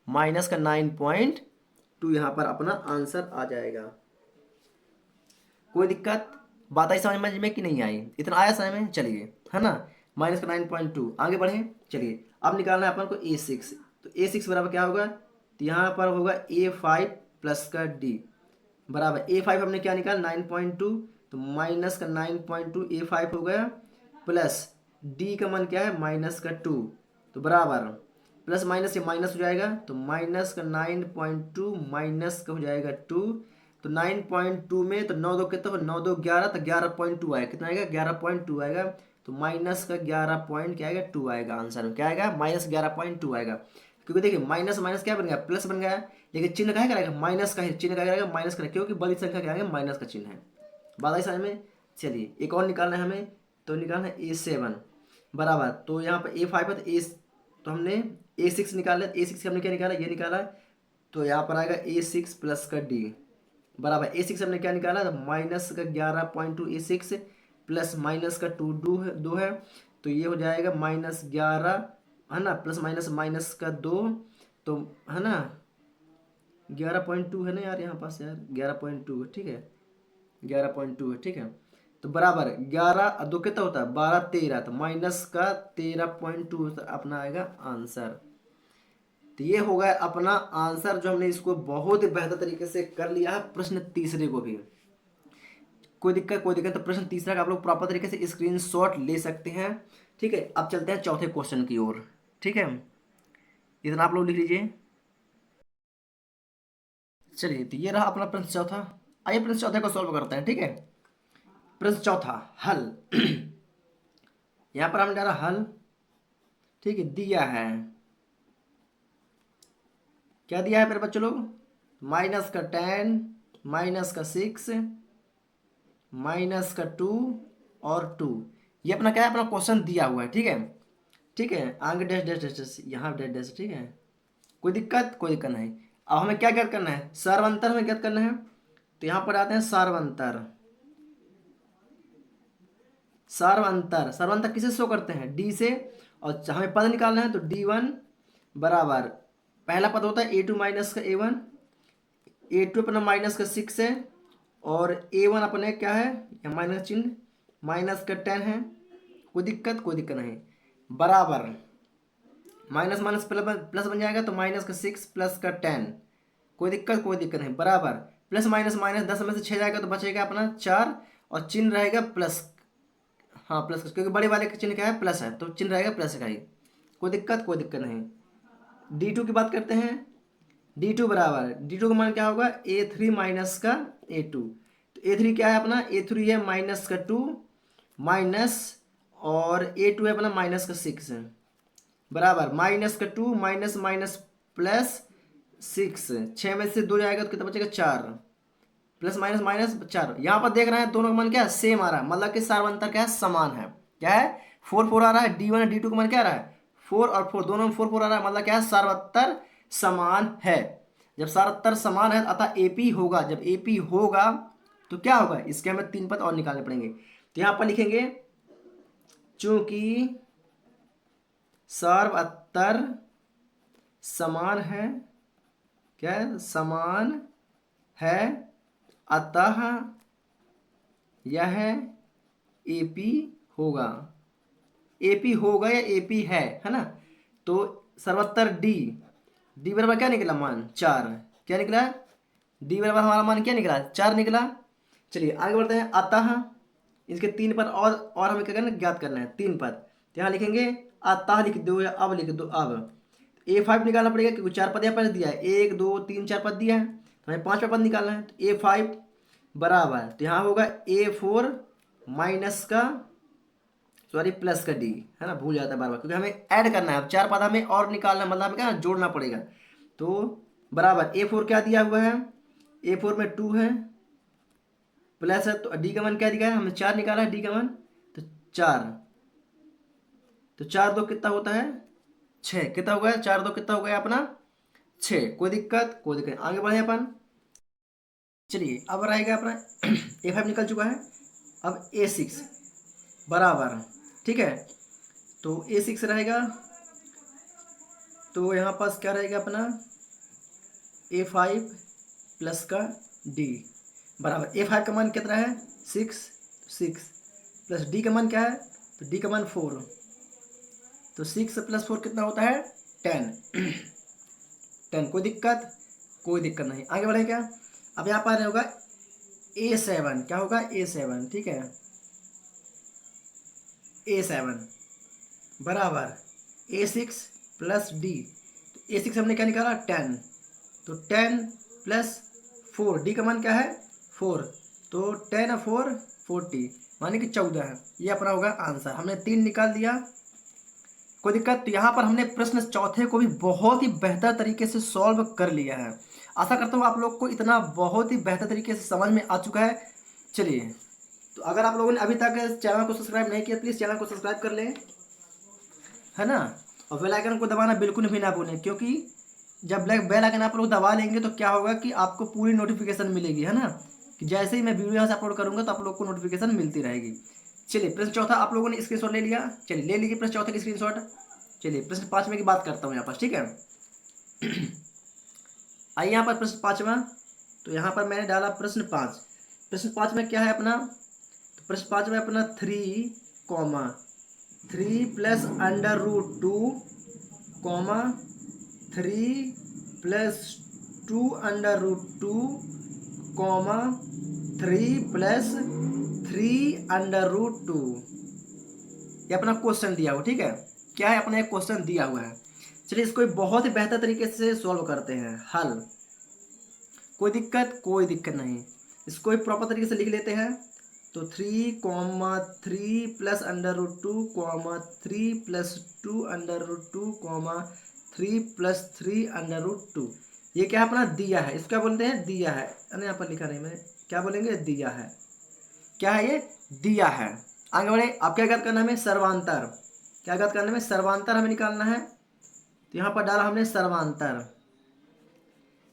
माइनस का 9.2, यहाँ पर अपना आंसर आ जाएगा। कोई दिक्कत, बात आई समझ में कि नहीं आई, इतना आया समझ में, चलिए, है ना। माइनस का 9.2, आगे बढ़े। चलिए, अब निकालना है अपन को A6। तो A6 बराबर क्या होगा, तो यहाँ पर होगा A5 प्लस का D बराबर, A5 हमने क्या निकाला, 9.2, तो माइनस का 9.2 A5 हो गया, प्लस D का मान क्या है, -2, तो बराबर प्लस माइनस से माइनस हो जाएगा, तो माइनस का 9.2 माइनस का हो जाएगा 2। तो 9.2 में तो 9 2 कितना, 9 2 11, तो 11.2 आएगा, कितना आएगा, 11.2 आएगा। तो माइनस का 11 पॉइंट क्या आएगा, 2 आएगा आंसर में। क्या आएगा, -11.2 आएगा। क्योंकि देखिए माइनस माइनस क्या बन गया, प्लस बन गया, लेकिन चिन्ह क्या करेगा, माइनस का ही चिन्ह क्या करेगा, माइनस करेगा, क्योंकि बड़ी संख्या क्या है, माइनस का चिन्ह है। बात आई समझ में। चलिए, एक और निकालना है हमें, तो निकालना है A7 बराबर, तो यहाँ पर A5 है, तो हमने A6 निकाला, A6 हमने क्या निकाला, ये निकाला, तो यहाँ पर आएगा A6 प्लस का D बराबर, A6 हमने क्या निकाला, तो माइनस का 11.2 A6 प्लस माइनस का 2 है, तो ये हो जाएगा -11, है ना, प्लस माइनस माइनस का 2, तो है ना 11.2 है ना यार, यहाँ पास यार 11.2 है, ठीक है, 11.2 है, ठीक है। तो बराबर 11 2 कितना होता है, 12 13, तो माइनस का 13.2 अपना आएगा आंसर। तो ये हो गया अपना आंसर, जो हमने इसको बहुत ही बेहतर तरीके से कर लिया है। प्रश्न तीसरे को भी कोई दिक्कत, कोई दिक्कत, तो प्रश्न तीसरा का आप लोग प्रॉपर तरीके से स्क्रीनशॉट ले सकते हैं। ठीक है, अब चलते हैं चौथे क्वेश्चन की ओर। ठीक है, इतना आप लोग लिख लीजिए। चलिए, तो ये रहा अपना प्रश्न चौथा। आइए प्रश्न चौथे को सॉल्व करते हैं। ठीक है, प्रश्न चौथा, हल। यहाँ पर हमने डाला हल, ठीक है, दिया है, क्या दिया है मेरे बच्चों लोग, -10 -6 -2 और 2। ये अपना क्या है, अपना क्वेश्चन दिया हुआ है। ठीक है, ठीक है, आगे डैश डैश डैश डैश, यहाँ डैश डैश, ठीक है, कोई दिक्कत, कोई दिक्कत नहीं। अब हमें क्या ज्ञात करना है, सर्वांतर हमें ज्ञात करना है। तो यहाँ पर आते हैं सर्वांतर। सर्वांतर, सर्वांतर किसे शो करते हैं, डी से। और हमें पद निकालना है तो D1 बराबर, पहला पद होता है A2 माइनस का A1, A2 अपना माइनस का 6 है, और A1 अपने क्या है, माइनस चिन्ह, माइनस का 10 है। कोई दिक्कत, कोई दिक्कत नहीं। बराबर माइनस माइनस प्लस बन जाएगा तो माइनस का 6 प्लस का 10, कोई दिक्कत, कोई दिक्कत नहीं। बराबर प्लस माइनस माइनस 10 में से 6 जाएगा तो बचेगा अपना 4, और चिन्ह रहेगा प्लस। हाँ प्लस, क्योंकि बड़े वाले का चिन्ह क्या है, प्लस है, तो चिन्ह रहेगा प्लस का ही। कोई दिक्कत, कोई दिक्कत नहीं। D2 की बात करते हैं। D2 बराबर, D2 का मान क्या होगा, A3 माइनस का A2। तो A3 क्या है अपना, A3 है माइनस का 2 माइनस, और A2 है अपना माइनस का 6 है। बराबर माइनस का 2 माइनस माइनस प्लस 6, 6 में से 2 जाएगा तो कितना बचेगा, 4, प्लस माइनस माइनस 4। यहाँ पर देख रहे हैं दोनों का मान क्या है, सेम आ रहा है, मतलब कि सार्वंतर क्या है, समान है। क्या है, 4 4 आ रहा है, D1 और D2 का मान क्या आ रहा है, 4 और 4, दोनों में 4 4 आ रहा है, मतलब क्या है, सार्वत्तर समान है। जब सार्वत्तर समान है अतः एपी होगा, जब एपी होगा तो क्या होगा, इसके हमें 3 पद और निकालने पड़ेंगे। तो यहाँ पर लिखेंगे चूंकि सर्वअत्तर समान है, क्या है, समान है, अतः यह एपी होगा। एपी होगा या एपी है ना। तो सर्वोत्तर डी बराबर क्या निकला, मान 4। क्या निकला, डी बराबर हमारा मान क्या निकला, 4 निकला। चलिए आगे बढ़ते हैं। अतः इसके 3 पद और हमें क्या करना है, ज्ञात करना है 3 पद। तो यहाँ लिखेंगे अतः लिख दो या अब लिख दो। अब A5 निकालना पड़ेगा क्योंकि 4 पद यहाँ पर दिया है, 1 2 3 4 पद दिया है, तो हमें 5वां पद निकालना है। तो A5 बराबर, तो यहाँ होगा A4 माइनस का, सॉरी प्लस का D, है ना, भूल जाता है बार बार, क्योंकि हमें ऐड करना है। अब 4 पद हमें और निकालना है, मतलब हमें क्या जोड़ना पड़ेगा। तो बराबर A4 क्या दिया हुआ है, A4 में 2 है, प्लस है, तो D का मान क्या दिया है, हमने 4 निकाला है D का मान, तो 4, तो 4 2 कितना होता है, 6, कितना हो गया, 4 2 कितना हो गया अपना 6। कोई दिक्कत, कोई दिक्कत, आगे बढ़े अपन। चलिए अब रहेगा अपना A5 निकल चुका है, अब A6 बराबर, ठीक है। तो A6 रहेगा, तो यहाँ पास क्या रहेगा अपना A5 प्लस का D बराबर, A5 का मान कितना है 6, 6 प्लस D का मान क्या है, तो D का मान 4, तो 6 प्लस 4 कितना होता है 10 10। कोई दिक्कत, कोई दिक्कत नहीं, आगे बढ़े क्या। अब यहाँ पर होगा A7, क्या होगा A7, ठीक है, A7 बराबर A6 प्लस D। तो A6 हमने क्या निकाला 10, तो 10 प्लस 4, D का मान क्या है 4, तो 10 और 4 40, माने कि 14 है। ये अपना होगा आंसर, हमने 3 निकाल दिया। कोई दिक्कत। तो यहाँ पर हमने प्रश्न चौथे को भी बहुत ही बेहतर तरीके से सॉल्व कर लिया है। आशा करता हूँ आप लोग को इतना बहुत ही बेहतर तरीके से समझ में आ चुका है। चलिए, तो अगर आप लोगों ने अभी तक चैनल को सब्सक्राइब नहीं किया, प्लीज़ चैनल को सब्सक्राइब कर लें, है ना, और बेल आइकन को दबाना बिल्कुल भी ना भूलें, क्योंकि जब बेल आइकन आप लोग दबा लेंगे तो क्या होगा कि आपको पूरी नोटिफिकेशन मिलेगी, है ना, कि जैसे ही मैं वीडियो यहाँ से अपलोड करूँगा तो आप लोग को नोटिफिकेशन मिलती रहेगी। चलिए प्रश्न चौथा आप लोगों ने स्क्रीनशॉट ले लिया, चलिए ले लीजिए प्रश्न चौथे की स्क्रीनशॉट। चलिए प्रश्न 5वें की बात करता हूँ यहाँ पर, ठीक है। आइए यहाँ पर प्रश्न 5वां, तो यहाँ पर मैंने डाला प्रश्न 5। प्रश्न 5 में क्या है अपना, तो प्रश्न 5 में अपना 3 प्लस अंडर रूट 2 3 प्लस 2 अंडर रूट 2 3 प्लस 3 अंडर रूट 2, ये अपना क्वेश्चन दिया हुआ, ठीक है। क्या है, अपना एक क्वेश्चन दिया हुआ है। चलिए इसको बहुत ही बेहतर तरीके से सॉल्व करते हैं, हल। कोई दिक्कत, कोई दिक्कत नहीं, इसको एक प्रॉपर तरीके से लिख लेते हैं। तो 3 प्लस अंडर रूट 2 3 प्लस 2 अंडर रूट 2 3 प्लस 3 अंडर रूट 2, ये क्या अपना दिया है, इसको क्या बोलते हैं, दिया है। अरे यहाँ पर लिखा नहीं मैंने, क्या बोलेंगे, दिया है। क्या है ये, दिया है। आगे बढ़े, आप क्या ज्ञात करना है हमें, सर्वांतर। क्या ज्ञात करना है हमें, सर्वांतर हमें निकालना है। तो यहाँ पर डाला हमने सर्वांतर।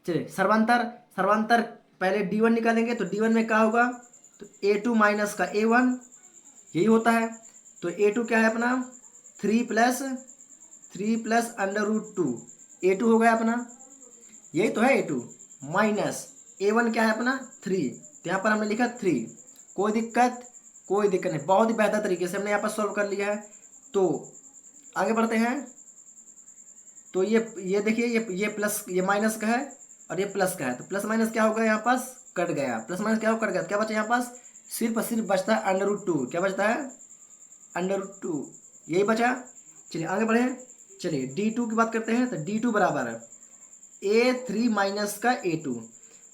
चलिए सर्वांतर, सर्वांतर पहले D1 निकालेंगे तो D1 में क्या होगा, तो A2 माइनस का A1, यही होता है। तो A2 क्या है अपना 3 प्लस √2, A2 हो गया अपना, यही तो है A2 माइनस A1 क्या है अपना 3, तो यहाँ पर हमने लिखा 3। कोई दिक्कत, कोई दिक्कत नहीं, बहुत ही बेहतर तरीके से हमने यहाँ पर सॉल्व कर लिया है। तो आगे बढ़ते हैं। तो ये देखिए, ये प्लस, ये माइनस का है और ये प्लस का है, तो प्लस माइनस क्या होगा यहाँ पास कट गया, प्लस माइनस क्या हो कट गया, तो क्या बचा यहाँ पास सिर्फ और सिर्फ बचता है √2। क्या बचता है √2, यही बचा। चलिए आगे बढ़े। चलिए D2 की बात करते हैं। तो D2 बराबर है A3 माइनस का A2।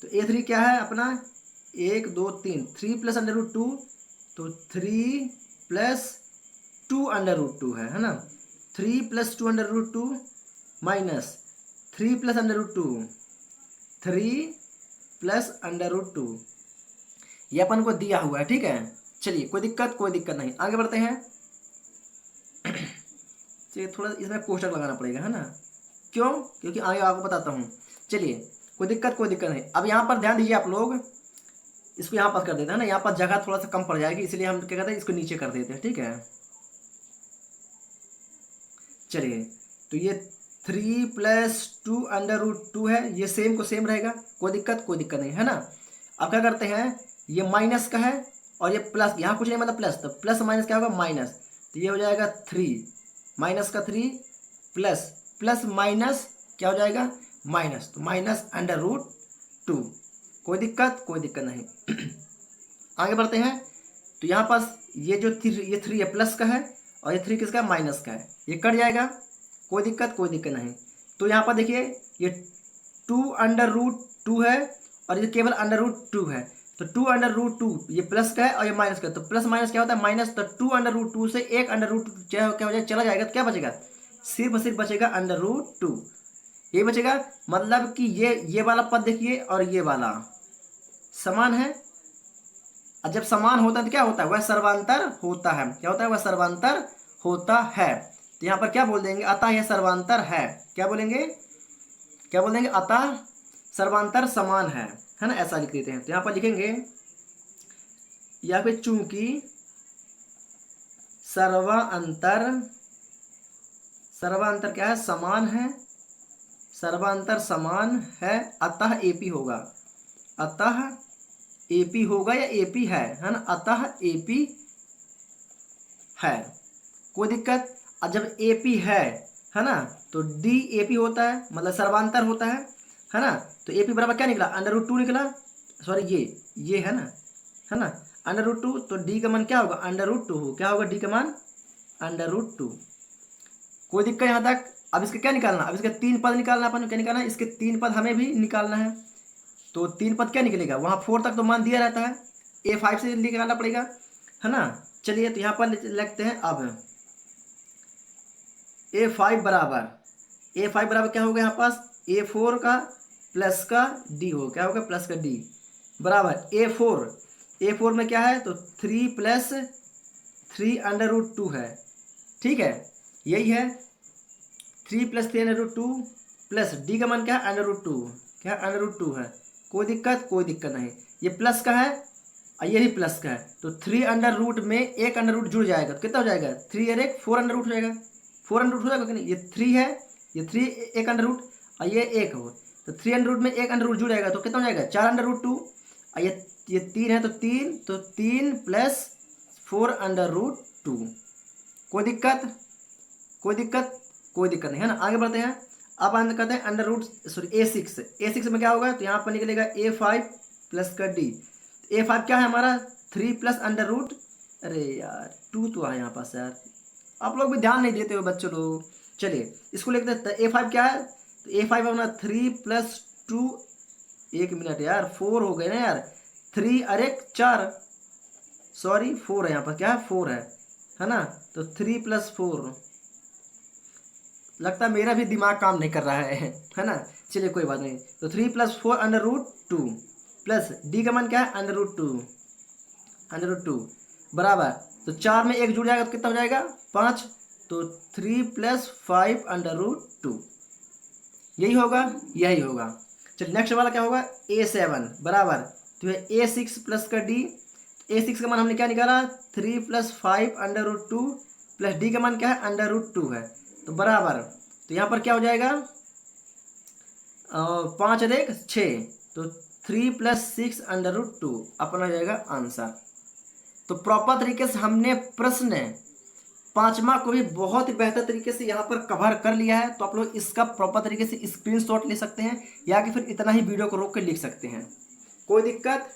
तो A3 क्या है अपना 1 2 3, 3 प्लस √2, तो 3 प्लस 2 √2 है ना। 3 प्लस 2 √2 माइनस 3 प्लस √2, 3 प्लस √2, ये अपन को दिया हुआ है, ठीक है। चलिए कोई दिक्कत, कोई दिक्कत नहीं, आगे बढ़ते हैं। चलिए थोड़ा इसमें कोष्टक लगाना पड़ेगा, है ना, क्यों, क्योंकि आगे आपको बताता हूँ। चलिए कोई दिक्कत, कोई दिक्कत नहीं। अब यहाँ पर ध्यान दीजिए आप लोग, इसको यहाँ पर कर देते हैं ना, यहाँ पर जगह थोड़ा सा कम पड़ जाएगी, इसलिए हम क्या कहते हैं इसको नीचे कर देते हैं, ठीक है। चलिए तो ये 3 प्लस 2 √2 है, ये सेम को सेम रहेगा, कोई दिक्कत, कोई दिक्कत नहीं, है ना। अब क्या करते हैं, ये माइनस का है और ये प्लस, यहाँ कुछ नहीं मतलब प्लस, तो प्लस माइनस क्या होगा माइनस, तो ये हो जाएगा 3 माइनस का 3 प्लस प्लस माइनस क्या हो जाएगा माइनस, तो माइनस √2। कोई दिक्कत, कोई दिक्कत नहीं। आगे बढ़ते हैं। तो यहाँ पास ये जो ये 3 है प्लस का है और ये 3 किसका है माइनस का है, ये कट जाएगा, कोई दिक्कत, कोई दिक्कत नहीं। तो यहाँ पर देखिए ये 2 √2 है और ये केवल √2 है, तो 2 √2 ये प्लस का है और ये माइनस का है, तो प्लस माइनस क्या होता है माइनस, तो 2 √2 से 1 √2 क्या हो जाए चला जाएगा, तो क्या बचेगा सिर्फ सिर्फ बचेगा √2, ये बचेगा। मतलब कि ये वाला पद देखिए और ये वाला समान है, और जब समान होता है तो क्या होता है वह सर्वांतर होता है, क्या होता है वह सर्वांतर होता है। तो यहाँ पर क्या बोल देंगे, अतः यह सर्वांतर है, क्या बोलेंगे, क्या बोल देंगे, अतः सर्वांतर समान है ना, ऐसा लिख देते हैं। तो यहाँ पर लिखेंगे या फिर चूंकि सर्वांतर, सर्वांतर क्या है समान है, सर्वांतर समान है, अतः AP होगा, अतः AP होगा या AP है ना, अतः AP है, कोई दिक्कत। अब जब AP है ना, तो DAP होता है, मतलब सर्वांतर होता है ना। तो AP बराबर क्या निकला √2 निकला, सॉरी ये है ना √2, तो D का मान क्या होगा √2, क्या होगा D का मान √2। कोई दिक्कत यहाँ तक। अब इसका क्या निकालना, अब इसके 3 पद निकालना, अपन क्या निकालना है, इसके 3 पद हमें भी निकालना है। तो 3 पद क्या निकलेगा, वहाँ 4 तक तो मान दिया रहता है, A5 से निकालना पड़ेगा, है ना। चलिए तो यहाँ पर लिखते हैं अब A5 बराबर क्या होगा यहाँ पास A4 का प्लस का D हो, क्या होगा प्लस का D बराबर A4 में क्या है, तो 3 प्लस 3 √2 है, ठीक है, यही है 3 प्लस 3 √2 प्लस D का मान क्या है √2, क्या √2 है, कोई दिक्कत, कोई दिक्कत नहीं। ये प्लस का है और ये भी प्लस का है, तो 3 में एक √ जुड़ जाएगा, तो कितना हो जाएगा 3 और 1 4 √ हो जाएगा, 4 √ हो जाएगा कि नहीं, ये 3 है, ये 3 एक √ और ये 1 हो, तो 3 में एक √ जुड़ जाएगा, तो कितना हो जाएगा 4 √2 और ये 3 है, तो 3 प्लस 4 √2। कोई दिक्कत, कोई दिक्कत, कोई दिक्कत नहीं, है ना। आगे बढ़ते हैं। अब अंत करते हैं A6 में क्या होगा, तो यहाँ पर निकलेगा A5 प्लस का D। A5 क्या है हमारा 3 प्लस √ अरे यार 2 तो है यहाँ पास यार, आप लोग भी ध्यान नहीं देते हो बच्चों लोग। चलिए इसको लिख देते हैं, A5 क्या है, तो A5 अपना 3 प्लस 2, 1 मिनट यार 4 हो गए ना यार, 3 और 1 4, सॉरी 4 है यहाँ पर, क्या है 4 है ना, तो 3 प्लस 4, लगता है मेरा भी दिमाग काम नहीं कर रहा है ना। चलिए कोई बात नहीं, तो 3 प्लस 4 √2 प्लस D का मान क्या है √2 बराबर, तो 4 में 1 जुड़ जाएगा तो कितना हो जाएगा 5, तो 3 प्लस 5 √2, यही होगा, यही होगा। चलिए नेक्स्ट वाला क्या होगा, A7 बराबर, तो ये A6 प्लस का D, A6 का मान हमने क्या निकाला 3 + 5 √2 प्लस D का मान क्या है √2 है, तो बराबर, तो यहाँ पर क्या हो जाएगा 5 और 1 6, तो 3 + 6 √2 अपना हो जाएगा आंसर। तो प्रॉपर तरीके से हमने प्रश्न पांचवा को भी बहुत ही बेहतर तरीके से यहाँ पर कवर कर लिया है। तो आप लोग इसका प्रॉपर तरीके से स्क्रीनशॉट ले सकते हैं या कि फिर इतना ही वीडियो को रोक के लिख सकते हैं, कोई दिक्कत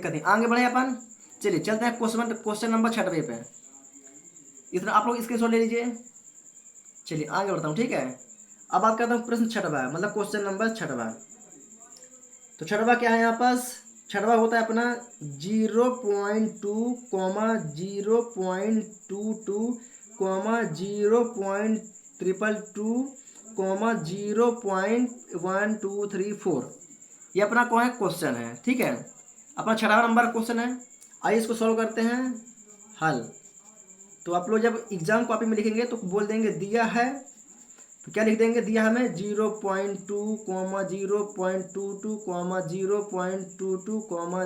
नहीं। आगे बढ़े अपन, चलिए चलते हैं क्वेश्चन नंबर 6 पे। इतना आप लोग स्क्रीनशॉट ले लीजिए। चलिए आगे बढ़ता हूँ, ठीक है। अब बात करता हूँ प्रश्न 6, मतलब क्वेश्चन नंबर 6। तो 6 क्या है यहाँ पास, 6 होता है अपना 0.2, 0.22, 0.222, 0.1234, ये अपना कौन है क्वेश्चन है, ठीक है। अपना 6 नंबर क्वेश्चन है। आइए इसको सॉल्व करते हैं, हल। तो आप लोग जब एग्जाम कॉपी में लिखेंगे तो बोल देंगे दिया है, तो क्या लिख देंगे, दिया हमें 0.2, 0.22, 0.22,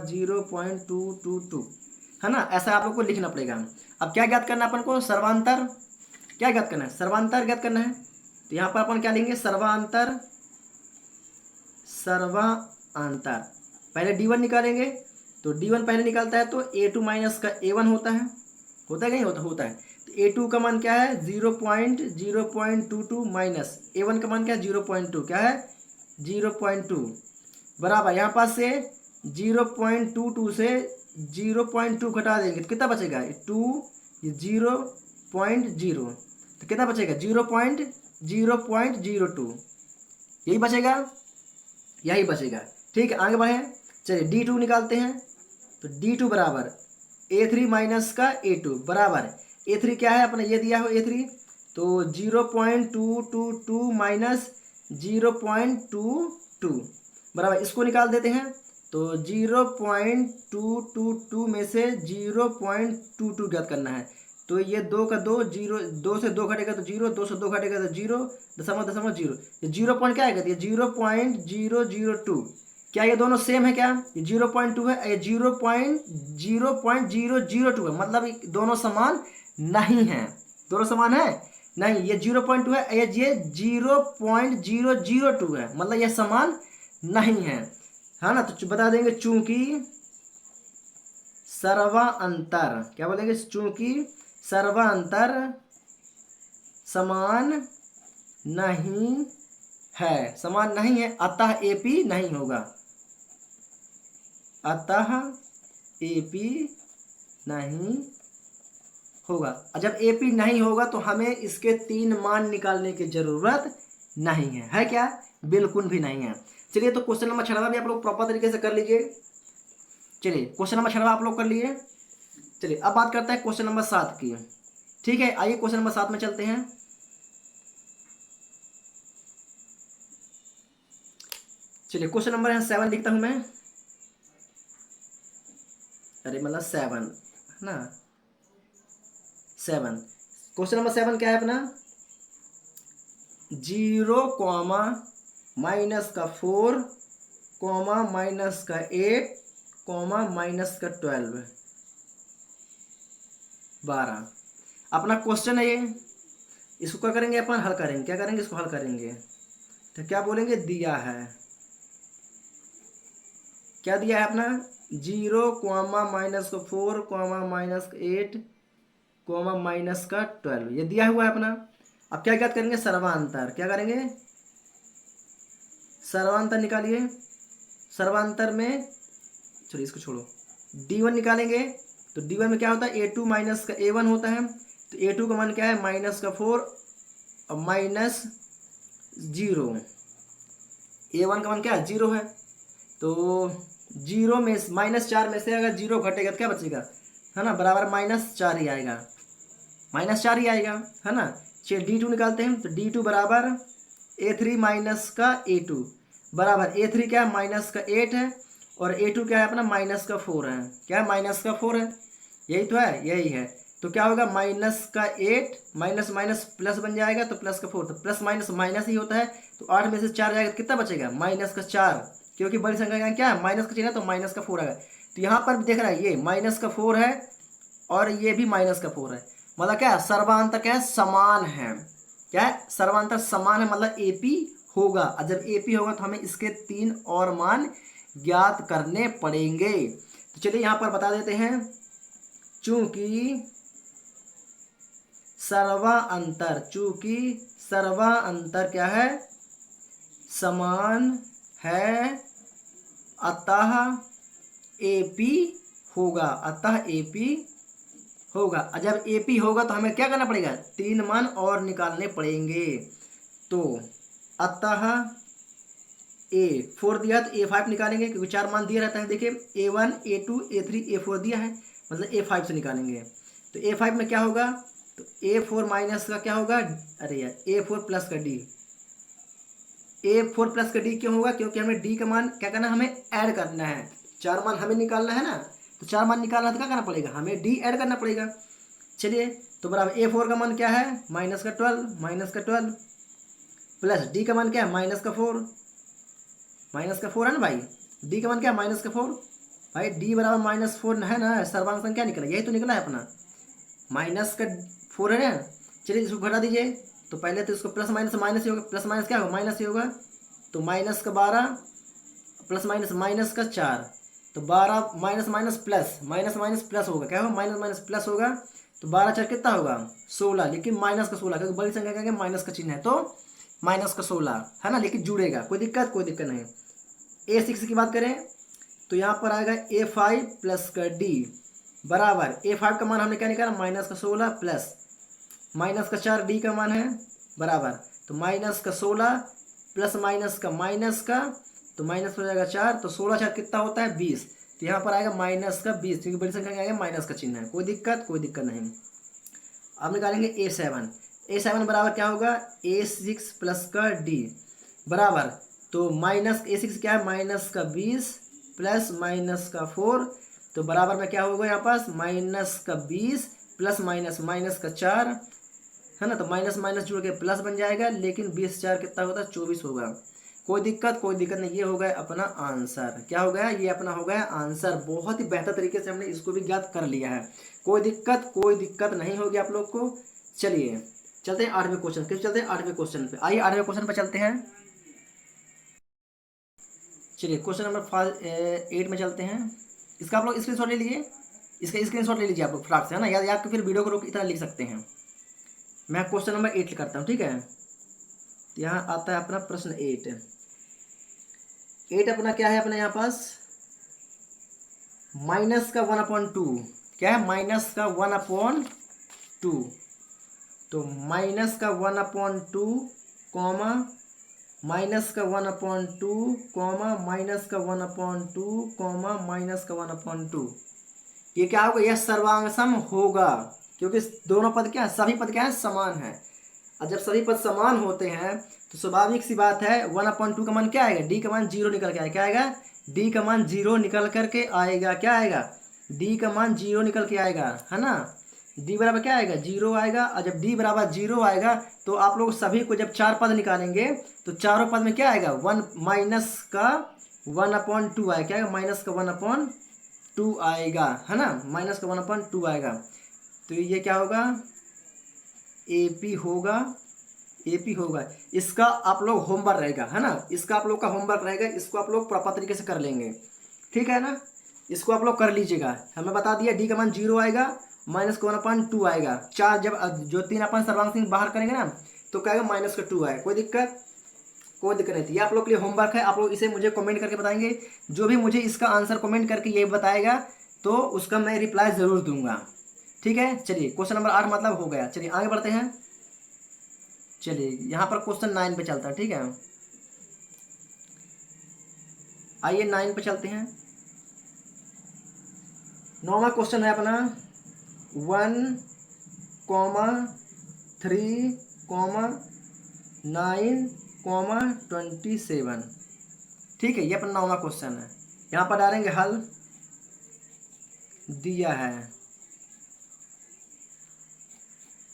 0.222, है ना। ऐसा आप लोग को लिखना पड़ेगा। अब क्या ज्ञात करना है अपन को, सर्वांतर, क्या ज्ञात करना है, सर्वांतर ज्ञात करना है। तो यहाँ पर अपन क्या लेंगे, सर्वांतर, पहले D1 निकालेंगे। तो D1 पहले निकालता है तो A2 माइनस का A1 होता है कि नहीं होता है। तो A2 का मान क्या है 0.22 माइनस A1 का मान क्या है 0.2, क्या है 0.2, बराबर यहाँ पास से 0.22 से 0.2 घटा देंगे तो कितना बचेगा 2, 0.0, तो कितना बचेगा 0.02, यही बचेगा, ठीक है। आगे बढ़े, चलिए D2 निकालते हैं। तो D2 बराबर A3 माइनस का A2 बराबर, A3 क्या है अपना, ये दिया हो A3, तो 0.222 माइनस 0.22 बराबर, इसको निकाल देते हैं। तो 0.222 में से 0.22 ज्ञात करना है। तो ये 2 का 2, 0, 2 से 2 घटेगा तो 0, 2 से 2 घटेगा तो 0, दशमलव 0, ये 0 पॉइंट क्या है, 0.002, क्या ये दोनों सेम है, क्या ये 0.2 है, ये 0.002 है, मतलब दोनों समान नहीं है, नहीं, ये 0.2 है, ये 0.002 है, मतलब ये समान नहीं है ना। तो बता देंगे चूंकि सर्वांतर, क्या बोलेंगे, चूंकि सर्वांतर समान नहीं है, अतः AP नहीं होगा, और जब AP नहीं होगा तो हमें इसके 3 मान निकालने की जरूरत नहीं है क्या, बिल्कुल भी नहीं है। चलिए तो क्वेश्चन नंबर 6 भी आप लोग प्रॉपर तरीके से कर लीजिए। चलिए क्वेश्चन नंबर 6 आप लोग कर लिए। चलिए अब बात करते हैं क्वेश्चन नंबर 7 की, ठीक है। आइए क्वेश्चन नंबर 7 में चलते हैं। चलिए क्वेश्चन नंबर यहाँ 7 लिखता हूं मैं, अरे मतलब 7 है ना, 7। क्वेश्चन नंबर 7 क्या है अपना, 0, माइनस का 4, माइनस का 8, माइनस का 12 अपना क्वेश्चन है ये। इसको क्या करेंगे अपन, हल करेंगे, क्या करेंगे, इसको हल करेंगे। तो क्या बोलेंगे, दिया है, क्या दिया है अपना 0, माइनस का 4, माइनस का 8, माइनस का 12, ये दिया हुआ है अपना। अब क्या ज्ञात करेंगे, सर्वांतर, क्या करेंगे, सर्वांतर निकालिए। सर्वांतर में चलिए इसको छोड़ो, D1 निकालेंगे। तो D1 में क्या होता है, A2 माइनस का A1 होता है। तो A2 का मान क्या है, माइनस का 4 और माइनस 0, A1 का मान क्या है 0 है। तो 0 में -4 में से अगर 0 घटेगा तो क्या बचेगा, है ना, बराबर -4 ही आएगा, है ना। चलिए D2 निकालते हैं। तो D2 बराबर A3 माइनस का A2 बराबर, A3 क्या है माइनस का 8 है और A2 क्या है अपना माइनस का 4 है, क्या है माइनस का 4 है, यही तो है, यही है। तो क्या होगा, माइनस का 8 माइनस माइनस प्लस बन जाएगा, तो प्लस का 4, तो प्लस माइनस माइनस ही होता है। तो 8 में से 4 जाएगा तो कितना बचेगा, माइनस का 4, क्योंकि बड़ी संख्या का क्या है, माइनस का चिन्ह है, तो माइनस का 4 आएगा। तो यहाँ पर देख रहा है ये माइनस का 4 है और ये भी माइनस का 4 है, मतलब क्या है, सर्वांतर क्या है, समान है। क्या है, सर्वांतर समान है, मतलब एपी होगा। और जब एपी होगा तो हमें इसके 3 और मान ज्ञात करने पड़ेंगे। तो चलिए यहाँ पर बता देते हैं, चूंकि सर्वा अंतर क्या है, समान है, अतः एपी होगा, और जब एपी होगा तो हमें क्या करना पड़ेगा, 3 मान और निकालने पड़ेंगे। तो अतः A4 दिया तो A5 निकालेंगे, क्योंकि 4 मान दिया रहता है। देखिए A1 A2 A3 A4 दिया है, मतलब A5 से निकालेंगे। तो A5 में क्या होगा, तो A4 माइनस का क्या होगा, अरे यार A4 प्लस का D, A4 प्लस का D क्यों होगा, क्योंकि हमें D का मान क्या करना है, हमें ऐड करना है। 4 मान हमें निकालना है ना, तो 4 मान निकालना तो क्या करना पड़ेगा, हमें D ऐड करना पड़ेगा। चलिए तो बराबर A4 का मान क्या है, माइनस का 12 प्लस D का मान क्या है, माइनस का 4 है ना भाई। D का मान क्या है, माइनस का 4। भाई D बराबर -4 है ना, सर्वांक संख्या निकला, यही तो निकला है अपना, माइनस का 4 है ना। चलिए इसको घटा दीजिए, तो पहले तो इसको प्लस माइनस माइनस ही होगा, प्लस माइनस क्या होगा, माइनस ही होगा। तो माइनस का 12 प्लस माइनस माइनस का 4, तो 12 minus minus plus, minus minus plus होगा, क्या होगा, माइनस माइनस प्लस होगा। तो 12 4 कितना होगा, 16, लेकिन माइनस का 16, क्योंकि बड़ी संख्या क्या है, माइनस का चिन्ह है, तो माइनस का 16 है ना, लेकिन जुड़ेगा, कोई दिक्कत नहीं। A6 की बात करें तो यहाँ पर आएगा A5 प्लस का D बराबर, A5 का मान हमने क्या निकाला, माइनस का 16 प्लस माइनस का 4 D का मान है बराबर, तो माइनस का 16 प्लस माइनस का तो माइनस हो जाएगा 4, तो 16 4 कितना होता है, 20। तो यहाँ पर आएगा माइनस का 20, क्योंकि बड़ी संख्या क्या आएगा, माइनस का चिन्ह है, कोई दिक्कत नहीं। अब निकालेंगे A7 बराबर क्या होगा, A6 प्लस का D बराबर, तो माइनस A6 क्या है, माइनस का 20 प्लस माइनस का 4, तो बराबर में क्या होगा यहाँ पास, माइनस का 20 प्लस माइनस का 4 है ना, तो माइनस माइनस जुड़ के प्लस बन जाएगा, लेकिन 20 4 कितना होता है, 24 होगा। कोई दिक्कत नहीं, ये हो गया अपना आंसर। क्या हो गया, ये अपना हो गया आंसर। बहुत ही बेहतर तरीके से हमने इसको भी ज्ञात कर लिया है, कोई दिक्कत नहीं होगी आप लोग को। चलिए चलते हैं 8वें क्वेश्चन पे, आइए 8वें क्वेश्चन पे चलते हैं। चलिए क्वेश्चन नंबर 8 में चलते हैं। इसका आप लोग स्क्रीनशॉट ले लीजिए, इसका स्क्रीनशॉट ले लीजिए आप लोग फटाक से, है ना, या तो फिर वीडियो को रोक इतना लिख सकते हैं। मैं क्वेश्चन नंबर 8 करता हूँ, ठीक है। तो यहाँ आता है अपना प्रश्न 8 अपना क्या है, अपना यहाँ पास माइनस का 1/2, क्या है, माइनस का 1/2, तो माइनस का 1/2 कॉमा माइनस का 1/2 कॉमा माइनस का 1/2 कॉमा माइनस का 1/2, ये क्या होगा, यह सर्वांग सम होगा, क्योंकि दोनों पद क्या है, सभी पद क्या है, समान है। और जब सभी पद समान होते हैं तो स्वाभाविक सी बात है, 1/2 का मान क्या आएगा, D का मान 0 निकल के आएगा, क्या आएगा, D का मान 0 निकल करके आएगा, क्या आएगा, D का मान 0 निकल के आएगा, है ना। D बराबर क्या आएगा, 0 आएगा। और जब D बराबर 0 आएगा तो आप लोग सभी को जब 4 पद निकालेंगे तो चारों पद में क्या आएगा, 1 माइनस का 1/2 आएगा, क्या आएगा, माइनस का 1/2 आएगा, है ना, माइनस का 1/2 आएगा। तो ये क्या होगा, AP होगा। इसका आप लोग होमवर्क रहेगा, है ना, इसका आप लोग का होमवर्क रहेगा, इसको आप लोग प्रॉपर तरीके से कर लेंगे, ठीक है ना। इसको आप लोग कर लीजिएगा। हमें बता दिया D का मान 0 आएगा, माइनस का 1/2 आएगा, 4 जब जो 3 अपन सर्वांक से बाहर करेंगे ना तो क्या आएगा, माइनस का 2 आएगा। कोई दिक्कत नहीं थी। ये आप लोग के लिए होमवर्क है, आप लोग इसे मुझे कमेंट करके बताएंगे। जो भी मुझे इसका आंसर कमेंट करके ये बताएगा तो उसका मैं रिप्लाई ज़रूर दूंगा, ठीक है। चलिए क्वेश्चन नंबर 8 मतलब हो गया। चलिए आगे बढ़ते हैं। चलिए यहाँ पर क्वेश्चन 9 पे चलता है, ठीक है। आइए 9 पे चलते हैं। 9वां क्वेश्चन है अपना 1,3,9,27, ठीक है। ये अपना 9वां क्वेश्चन है। यहाँ पर डालेंगे हल, दिया है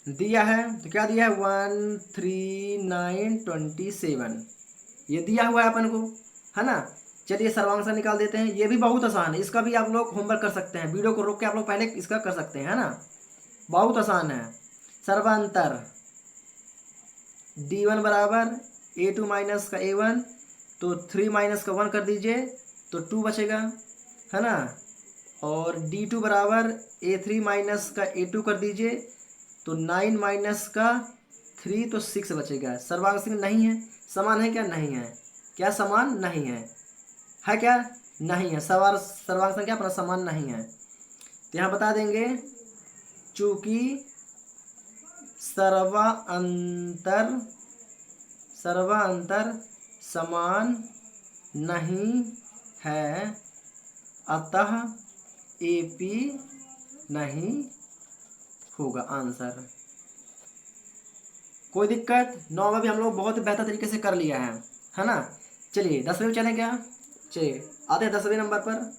दिया है तो क्या दिया है 13927 ये दिया हुआ है अपन को, है ना। चलिए सर्वांश निकाल देते हैं, ये भी बहुत आसान है, इसका भी आप लोग होमवर्क कर सकते हैं, वीडियो को रोक के आप लोग पहले इसका कर सकते हैं, है ना। बहुत आसान है। सर्वांतर D1 बराबर A2 माइनस का A1, तो 3 माइनस का 1 कर दीजिए तो 2 बचेगा, है ना। और D2 बराबर A3 माइनस का A2 कर दीजिए तो 9 माइनस का 3 तो 6 बचेगा। सर्वांश नहीं है, समान है क्या, नहीं है, क्या समान नहीं है क्या, नहीं है, सर्वांश क्या अपना समान नहीं है। तो यहाँ बता देंगे चूंकि सर्वांतर समान नहीं है अतः AP नहीं होगा आंसर। कोई दिक्कत, 9वां भी हम लोग बहुत बेहतर तरीके से कर लिया है ना। चलिए 10वें में चलें क्या, चलिए आते हैं 10वें नंबर पर।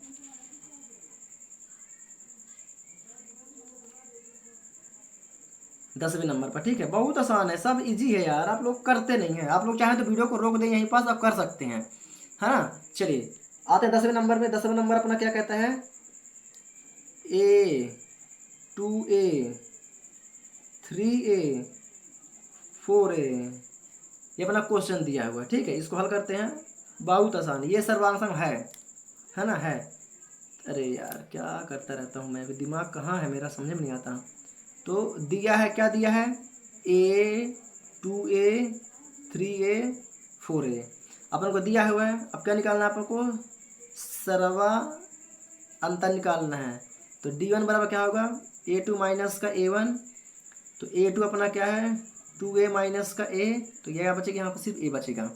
10वें नंबर पर, ठीक है, बहुत आसान है, सब इजी है यार, आप लोग करते नहीं हैं, आप लोग चाहें तो वीडियो को रोक दें यहीं पास, आप कर सकते हैं, है ना। चलिए आते हैं 10वें नंबर में। 10वें नंबर अपना क्या कहता है, A2A 3A 4A, ये अपना क्वेश्चन दिया हुआ है, ठीक है, इसको हल करते हैं, बहुत आसान, ये सर्वांशम है ना, है। अरे यार क्या करता रहता हूँ मैं, दिमाग कहाँ है मेरा, समझ में नहीं आता। तो दिया है, क्या दिया है, A2A 3A 4A अपन को दिया हुआ है। अब क्या निकालना है अपन को, सर्वा अंतर निकालना है। तो D1 बराबर क्या होगा, A2 माइनस का A1, तो A2 अपना क्या है 2A माइनस का A, तो यह क्या बचेगा, यहाँ पर सिर्फ A बचेगा।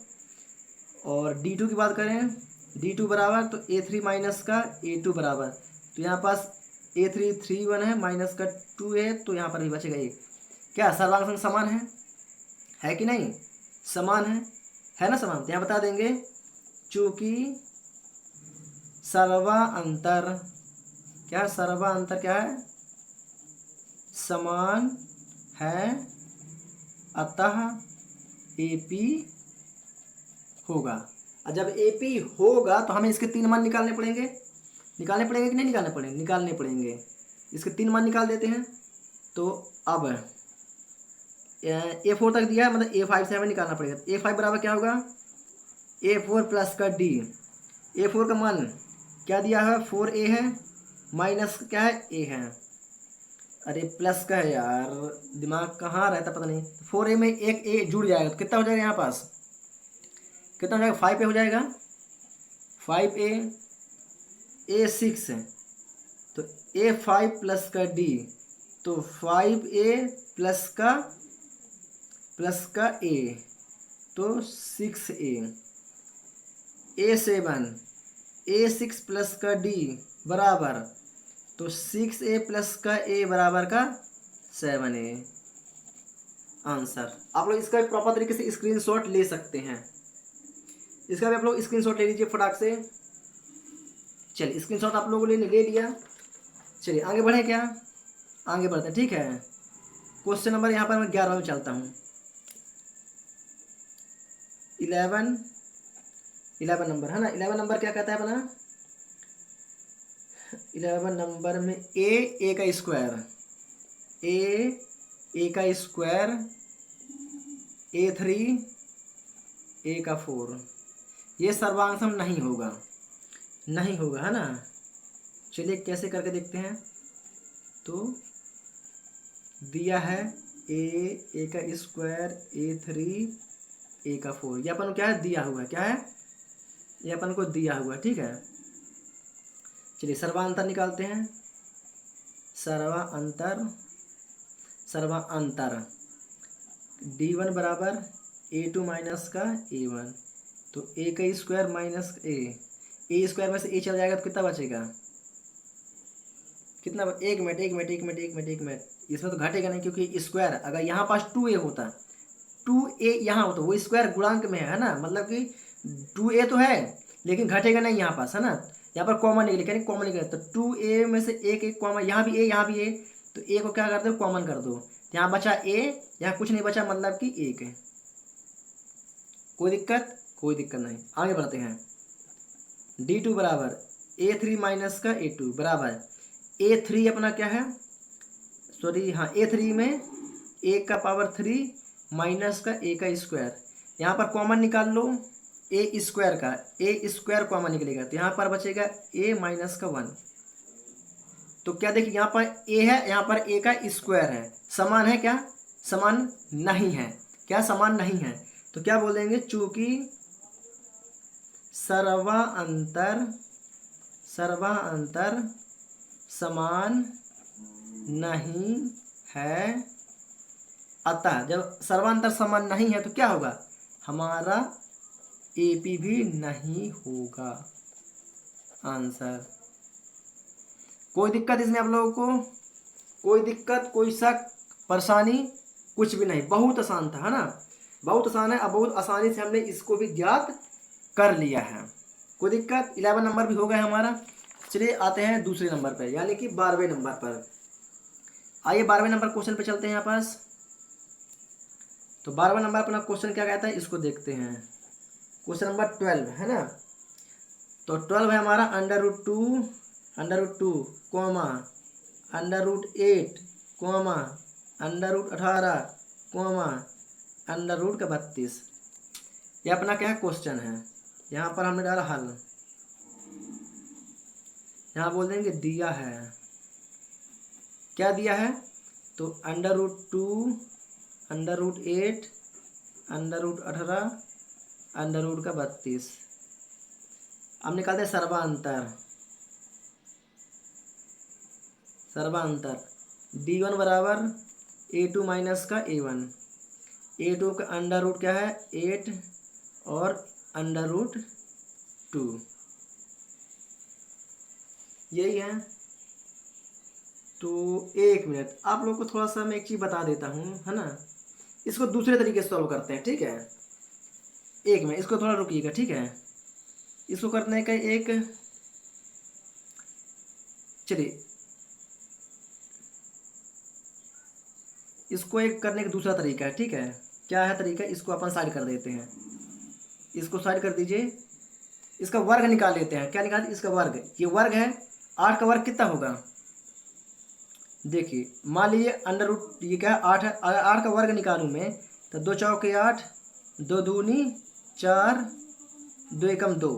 और D2 की बात करें, D2 बराबर तो A3 माइनस का A2 बराबर, तो यहाँ पास A3 3 1 है माइनस का 2A, तो यहाँ पर भी बचेगा 1। क्या सर्वांश समान है कि नहीं, समान है ना, समान। तो यहाँ बता देंगे चूंकि सर्वांतर क्या है, समान है अतः AP होगा। और जब AP होगा तो हमें इसके 3 मान निकालने पड़ेंगे कि नहीं निकालने पड़ेंगे। इसके 3 मान निकाल देते हैं। तो अब A4 तक दिया है, मतलब A5 से हमें निकालना पड़ेगा। A5 बराबर क्या होगा, A4 प्लस का D। A4 का मान क्या दिया है, 4A है, माइनस क्या है, A है, अरे प्लस का है यार, दिमाग कहाँ रहता पता नहीं। 4A में एक A जुड़ जाएगा तो कितना हो जाएगा, यहाँ पास कितना हो जाएगा, 5A हो जाएगा, 5A A6 है, तो A5 प्लस का D, तो 5A प्लस का A, तो 6A। A7 A6 प्लस का D बराबर, तो 6A प्लस का A बराबर का 7A आंसर। आप लोग इसका प्रॉपर तरीके से स्क्रीनशॉट ले सकते हैं, इसका भी आप लोग स्क्रीनशॉट ले लीजिए फटाक से। चलिए स्क्रीनशॉट आप लोगों ने ले लिया, चलिए आगे बढ़े क्या, आगे बढ़ते हैं, ठीक है। क्वेश्चन नंबर यहाँ पर मैं 11 में चलता हूँ। 11 नंबर है ना, 11 नंबर क्या कहता है अपना, 11 नंबर में A का स्क्वायर, A का स्क्वायर, A3 A का 4, ये सर्वांशम नहीं होगा है ना। चलिए कैसे करके देखते हैं। तो दिया है A का स्क्वायर, A3 A का 4, ये अपन को क्या है, दिया हुआ है, क्या है, ये अपन को दिया हुआ है, ठीक है। चलिए सर्वांतर निकालते हैं। सर्वांतर D1 बराबर A2 माइनस का A1, तो A का स्क्वायर माइनस A स्क्वायर में से A चल जाएगा तो कितना बचेगा, कितना, एक मिनट, इसमें तो घटेगा नहीं, क्योंकि स्क्वायर अगर यहाँ पास 2A होता, 2A यहाँ होता, वो स्क्वायर गुणांक में है ना, मतलब कि 2A तो है लेकिन घटेगा नहीं यहाँ पास, है ना। यहाँ पर कॉमन निकले, कॉमन निकले, तो 2A में से एक कॉमन, यहाँ भी A, तो A को क्या कर दो, कॉमन कर दो, यहाँ बचा ए, यहाँ कुछ नहीं बचा मतलब कि एक है। कोई दिक्कत? कोई दिक्कत नहीं। आगे बढ़ते हैं। D2 बराबर A3 माइनस का A2 बराबर A3 अपना क्या है, सॉरी हाँ A3 में ए का पावर 3 माइनस का ए का स्क्वायर, यहाँ पर कॉमन निकाल लो ए स्क्वायर का, ए स्क्वायर कॉमन निकलेगा तो यहाँ पर बचेगा ए माइनस का 1। तो क्या देखिए यहाँ पर ए है, यहाँ पर ए का स्क्वायर है, समान है क्या? समान नहीं है। क्या समान नहीं है? तो क्या बोल देंगे, चूंकि सर्वांतर समान नहीं है, अतः जब सर्वांतर समान नहीं है तो क्या होगा, हमारा एपी भी नहीं होगा। आंसर। कोई दिक्कत इसमें आप लोगों को? कोई दिक्कत, कोई शक, परेशानी? कुछ भी नहीं, बहुत आसान था, है ना? बहुत आसान है। अब बहुत आसानी से हमने इसको भी ज्ञात कर लिया है। कोई दिक्कत? 11 नंबर भी हो गया हमारा। चलिए आते हैं दूसरे नंबर पर, यानी कि 12वें नंबर पर। आइए 12वें नंबर क्वेश्चन पे चलते हैं यहाँ पास। तो 12वां नंबर अपना क्वेश्चन क्या कहता है, इसको देखते हैं। क्वेश्चन नंबर 12 है ना। तो 12 है हमारा √2 कोमा √8 कोमा √18 कोमा √32। ये अपना क्या है, क्वेश्चन है। यहाँ पर हमने डाला हल, यहाँ बोल देंगे दिया है। क्या दिया है? तो √2 √8 √18 √32। अब निकालते हैं सर्वांतर D1 बराबर A2 माइनस का A1। A2 का अंडर रूट क्या है, 8 और √2, यही है। तो एक मिनट, आप लोग को थोड़ा सा मैं एक चीज़ बता देता हूँ, है ना। इसको दूसरे तरीके से सॉल्व करते हैं, ठीक है। एक मिनट, इसको थोड़ा रुकिएगा, ठीक है। इसको करने का एक, चलिए इसको एक करने का दूसरा तरीका है, ठीक है। क्या है तरीका, इसको अपन साइड कर देते हैं। इसको साइड कर दीजिए, इसका वर्ग निकाल लेते हैं। क्या निकाल, इसका वर्ग, ये वर्ग है। 8 का वर्ग कितना होगा, देखिए मान लीजिए √, ये क्या है 8 है। अगर 8 का वर्ग निकालूं मैं तो 2 चौके 8, 2 दूनी 4, 2 एकम 2,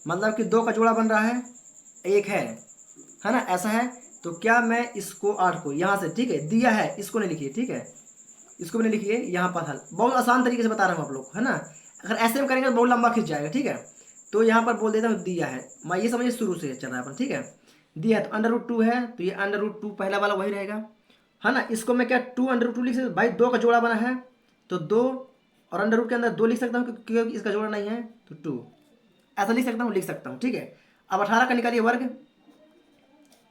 मतलब कि 2 का जोड़ा बन रहा है, 1 है ना, ऐसा है। तो क्या मैं इसको 8 को यहाँ से, ठीक है, दिया है, इसको नहीं लिखिए, ठीक है, इसको भी नहीं लिखिए। यहाँ पर हल बहुत आसान तरीके से बता रहा हूँ आप लोग को, है ना। अगर ऐसे में करेंगे तो बहुत लंबा खिंच जाएगा, ठीक है। तो यहाँ पर बोल देता हूँ दिया है, मैं ये समझिए शुरू से चल रहा है अपन, ठीक है। दिया है तो √2 है, तो ये √2 पहला वाला वही रहेगा, है ना। इसको मैं क्या 2 √2 लिख सकता, भाई 2 का जोड़ा बना है तो 2, और √ के अंदर 2 लिख सकता हूँ क्योंकि इसका जोड़ा नहीं है, तो 2 ऐसा लिख सकता हूँ, ठीक है। अब 18 का निकालिए वर्ग।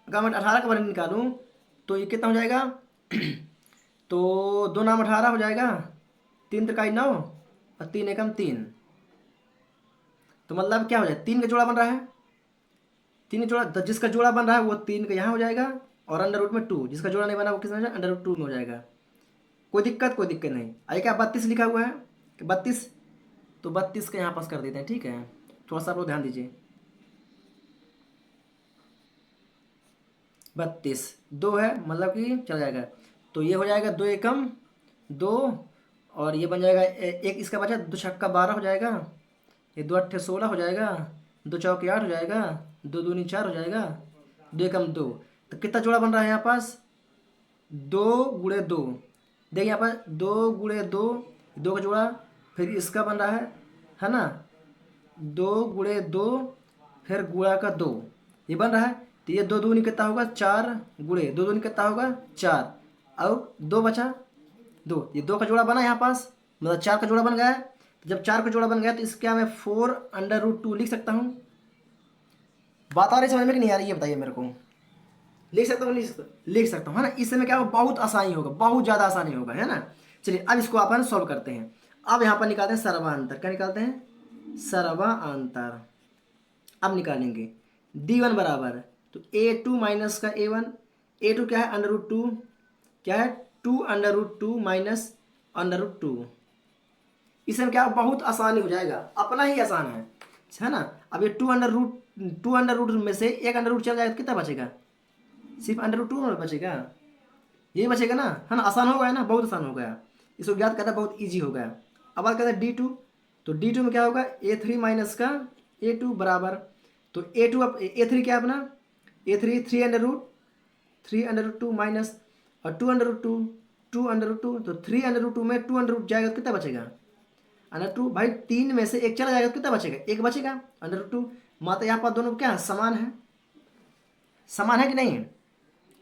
अगर मैं 18 का वर्ग निकालूँ तो ये कितना हो जाएगा तो 2 नाम 18 हो जाएगा, 3 त्रिकाई 9 और 3 एकम 3। तो मतलब क्या हो जाए, 3 का जोड़ा बन रहा है, 3 का जोड़ा, तो जिसका जोड़ा बन रहा है वो 3 का यहाँ हो जाएगा, और √ में 2, जिसका जोड़ा नहीं बना वो किसमें हो जाएगा, √2 में हो जाएगा। कोई दिक्कत? कोई दिक्कत नहीं। आइए क्या 32 लिखा हुआ है, 32, तो 32 का यहाँ पास कर देते हैं, ठीक है। थोड़ा सा आप लोग ध्यान दीजिए। 32 2 है, मतलब कि चल जाएगा, तो ये हो जाएगा 2 एकम 2, और ये बन जाएगा एक, इसका बचा 2 छक्का 12 हो जाएगा, ये 2 अट्ठे 16 हो जाएगा, 2 चौके 8 हो जाएगा, 2 दूनी 4 हो जाएगा, 2 एकम 2। तो कितना जोड़ा बन रहा है यहाँ पास, 2 गुणे 2। देखिए यहाँ पर 2 गुणे 2, 2 का जोड़ा, फिर इसका बन रहा है ना, 2 गुणे 2, फिर गुणा का 2, ये बन रहा है। तो ये 2 दूनी कितना होगा, 4 गुणे 2 दूनी कितना होगा 4, और 2 बचा 2, ये 2 का जोड़ा बना यहाँ पास, मतलब 4 का जोड़ा बन गया है। तो जब 4 का जोड़ा बन गया तो इसका मैं 4 √2 लिख सकता हूँ। बात आ रही समझ में कि नहीं आ रही, ये बताइए मेरे को। लिख सकता हूँ, लिख सकता हूँ, है ना। इस समय क्या होगा, बहुत आसानी होगा, बहुत ज़्यादा आसानी होगा, है ना। चलिए अब इसको अपन सॉल्व करते हैं। अब यहाँ पर निकालते हैं सर्वांतर। क्या निकालते हैं, सर्वांतर। अब निकालेंगे D1 बराबर, तो A2 माइनस का A1, A2 क्या है √2, क्या है 2√2 माइनस √2। इसमें क्या बहुत आसानी हो जाएगा, अपना ही आसान है ना। अब ये टू अंडर रूट में से एक अंडर रूट चल जाएगा तो कितना बचेगा, सिर्फ √2 बचेगा, यही बचेगा ना, है ना। आसान हो गया ना, बहुत आसान हो गया, इसको ज्ञात करना बहुत इजी हो गया। अब बात करते हैं D2। तो D2 में क्या होगा, A3 माइनस का A2 बराबर, तो A2 अब A3 क्या है अपना, A3 3√2 माइनस और 2√2 तो 3√2 में 2 जाएगा तो कितना बचेगा, √2। भाई 3 में से एक चला जाएगा तो कितना बचेगा, एक बचेगा √2। माता यहाँ पर दोनों क्या समान है, समान है कि नहीं,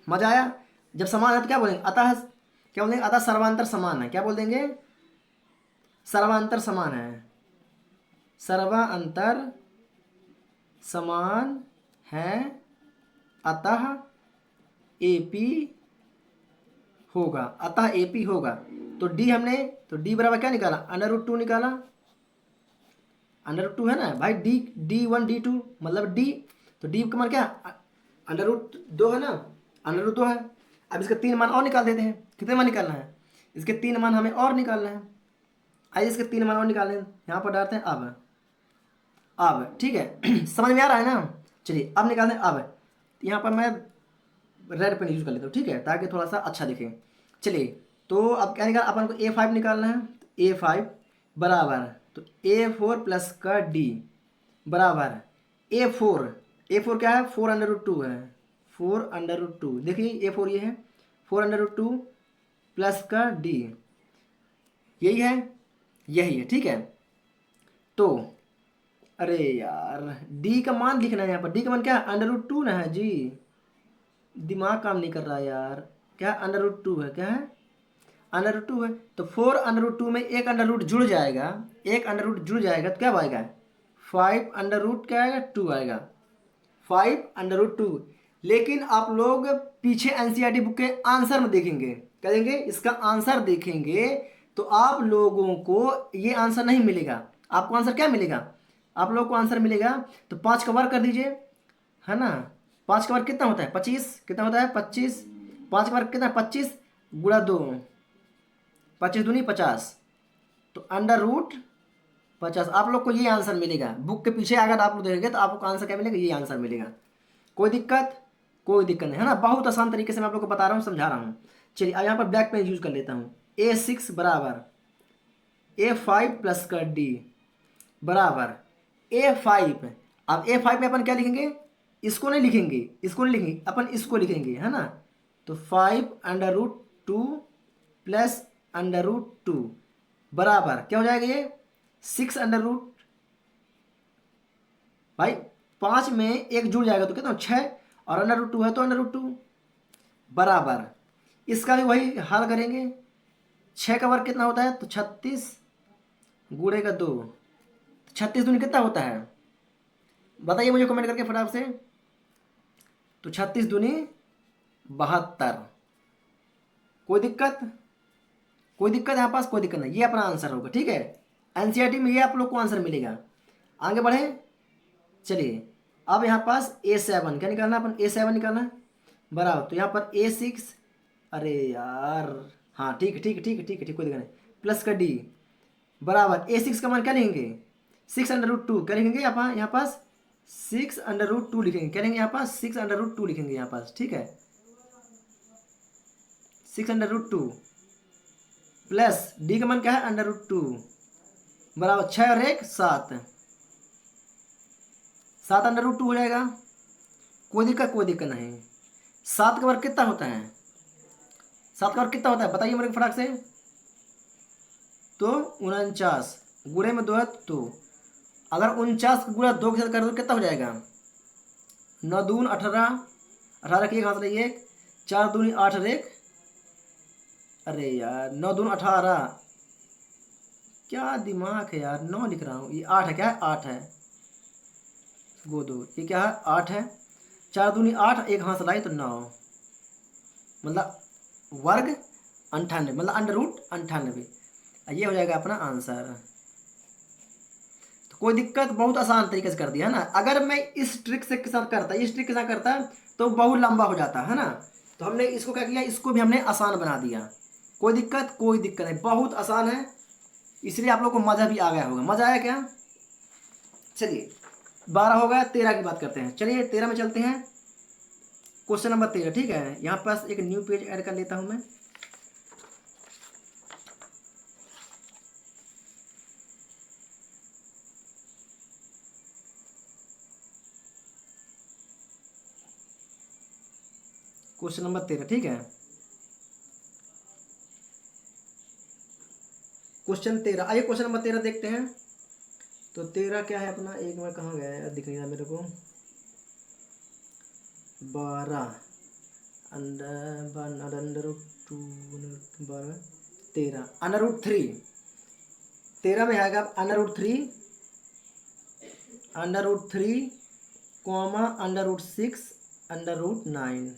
मजा आया। जब समान है तो क्या बोलेंगे, अतः क्या बोलेंगे, अतः सर्वांतर समान है, क्या बोल देंगे, सर्वांतर समान है, सर्वांतर समान है, अतः AP होगा, अतः AP होगा। तो D हमने, तो D बराबर क्या निकाला, √2 निकाला, √2 है ना भाई, D1 D2 मतलब D, तो D का मान क्या, √2 है ना, √2 है। अब इसके 3 मान और निकाल देते हैं, कितने मान निकालना है, इसके 3 मान हमें और निकालना है। आइए इसके 3 मान और निकालने हैं, यहाँ पर डालते हैं अब ठीक है समझ में आ रहा है ना। चलिए अब निकालते हैं अब, यहाँ पर मैं रेड पेन यूज कर लेता हूँ, ठीक है, ताकि थोड़ा सा अच्छा दिखे। चलिए तो अब क्या निकाल, अपन को A5 निकालना है, तो A5 बराबर, तो A4 प्लस का D बराबर A4 क्या है, 4√2 है, 4√2, देखिए A4 ये है 4√2 प्लस का D, यही है ठीक है। तो अरे यार D का मान लिखना है यहाँ पर, D का मान क्या है, √2 ना है जी, दिमाग काम नहीं कर रहा यार, क्या √2 है, क्या है √2 है। तो 4√2 में एक अंडर रूट जुड़ जाएगा, तो क्या आएगा, 5 क्या आएगा, 2 आएगा, 5√2। लेकिन आप लोग पीछे एनसीईआरटी बुक के आंसर में देखेंगे, क्या देंगे, इसका आंसर देखेंगे तो आप लोगों को ये आंसर नहीं मिलेगा। आपको आंसर क्या मिलेगा, आप लोगों को आंसर मिलेगा, तो 5 का वर्ग कर दीजिए, है ना, 5 का वर्ग कितना होता है 25, कितना होता है 25, 5 का वर्ग कितना 25 गुणा 2, 25 दूनी 50, तो √50। आप लोग को ये आंसर मिलेगा, बुक के पीछे अगर आप लोग देखेंगे तो आपको आंसर क्या मिलेगा, ये आंसर मिलेगा। कोई दिक्कत नहीं है ना, बहुत आसान तरीके से मैं आप लोग को बता रहा हूँ, समझा रहा हूँ। चलिए अब यहाँ पर ब्लैक पेन यूज कर लेता हूँ। A6 बराबर A5 प्लस का D बराबर A5। अब A5 में अपन क्या लिखेंगे, इसको नहीं लिखेंगे अपन, इसको लिखेंगे, है ना। तो 5√2 प्लस √2 बराबर क्या हो जाएगा, ये 6 भाई 5 में एक जुड़ जाएगा तो कितना 6, और √2 है तो √2 बराबर, इसका भी वही हाल करेंगे। 6 का वर्ग कितना होता है, तो 36 गुणे का 2, 36 दूनी कितना होता है, बताइए मुझे कमेंट करके फटाफट से। तो 36 दूनी 72। कोई दिक्कत यहाँ पास, कोई दिक्कत नहीं, ये अपना आंसर होगा, ठीक है। एनसीईआरटी में ये आप लोग को आंसर मिलेगा। आगे बढ़े, चलिए अब यहाँ पास A7 क्या निकालना, अपन A7 निकालना है बराबर, तो यहाँ पर A6, अरे यार हाँ ठीक है कोई दिक्कत नहीं, प्लस का D बराबर A6 का मान क्या लिखेंगे, 6√2 क्या लिखेंगे, यहाँ पास 6√2 लिखेंगे, क्या लिखेंगे यहाँ पास 6√2 लिखेंगे यहाँ पास, ठीक है 6√2 प्लस D का मान क्या है √2 बराबर 6 और 1 7, 7√2 हो जाएगा। कोई दिक्कत नहीं। 7 का वर्ग कितना होता है, 7 का वर्ग कितना होता है बताइए मेरे फटाक से, तो 49 गुणे में 2 है, तो अगर 49 गुणा 2 के साथ कर दो कितना हो जाएगा, 9 दून 18, 18 की एक हाथ रही 1, 4 दूनी 8 और 1, अरे यार 9 दून 18, क्या दिमाग है यार, 9 लिख रहा हूँ, ये 8 है, क्या है 8 है, गो 2, ये क्या है 8 है, 4 दूनी 8, एक हाथ लाई तो 9, मतलब वर्ग 98, मतलब √98, ये हो जाएगा अपना आंसर। तो कोई दिक्कत, बहुत आसान तरीके से कर दिया है ना। अगर मैं इस ट्रिक के साथ करता तो बहुत लंबा हो जाता है ना, तो हमने इसको क्या किया, इसको भी हमने आसान बना दिया। कोई दिक्कत? कोई दिक्कत नहीं, बहुत आसान है, इसलिए आप लोग को मज़ा भी आ गया होगा। मज़ा आया क्या? चलिए 12 हो गया, 13 की बात करते हैं। चलिए 13 में चलते हैं। क्वेश्चन नंबर 13, ठीक है। यहाँ पास एक न्यू पेज ऐड कर लेता हूँ मैं। क्वेश्चन नंबर 13, ठीक है। क्वेश्चन 13, आइए क्वेश्चन नंबर 13 देखते हैं। तो 13 क्या है अपना, एक मिनट कहाँ गया है, दिख नहीं रहा मेरे को। 12 अंडर रूट 2, 12, 13 अंडर रूट 3। 13 में आएगा under root 3, under root 3 comma under root 6 under root 9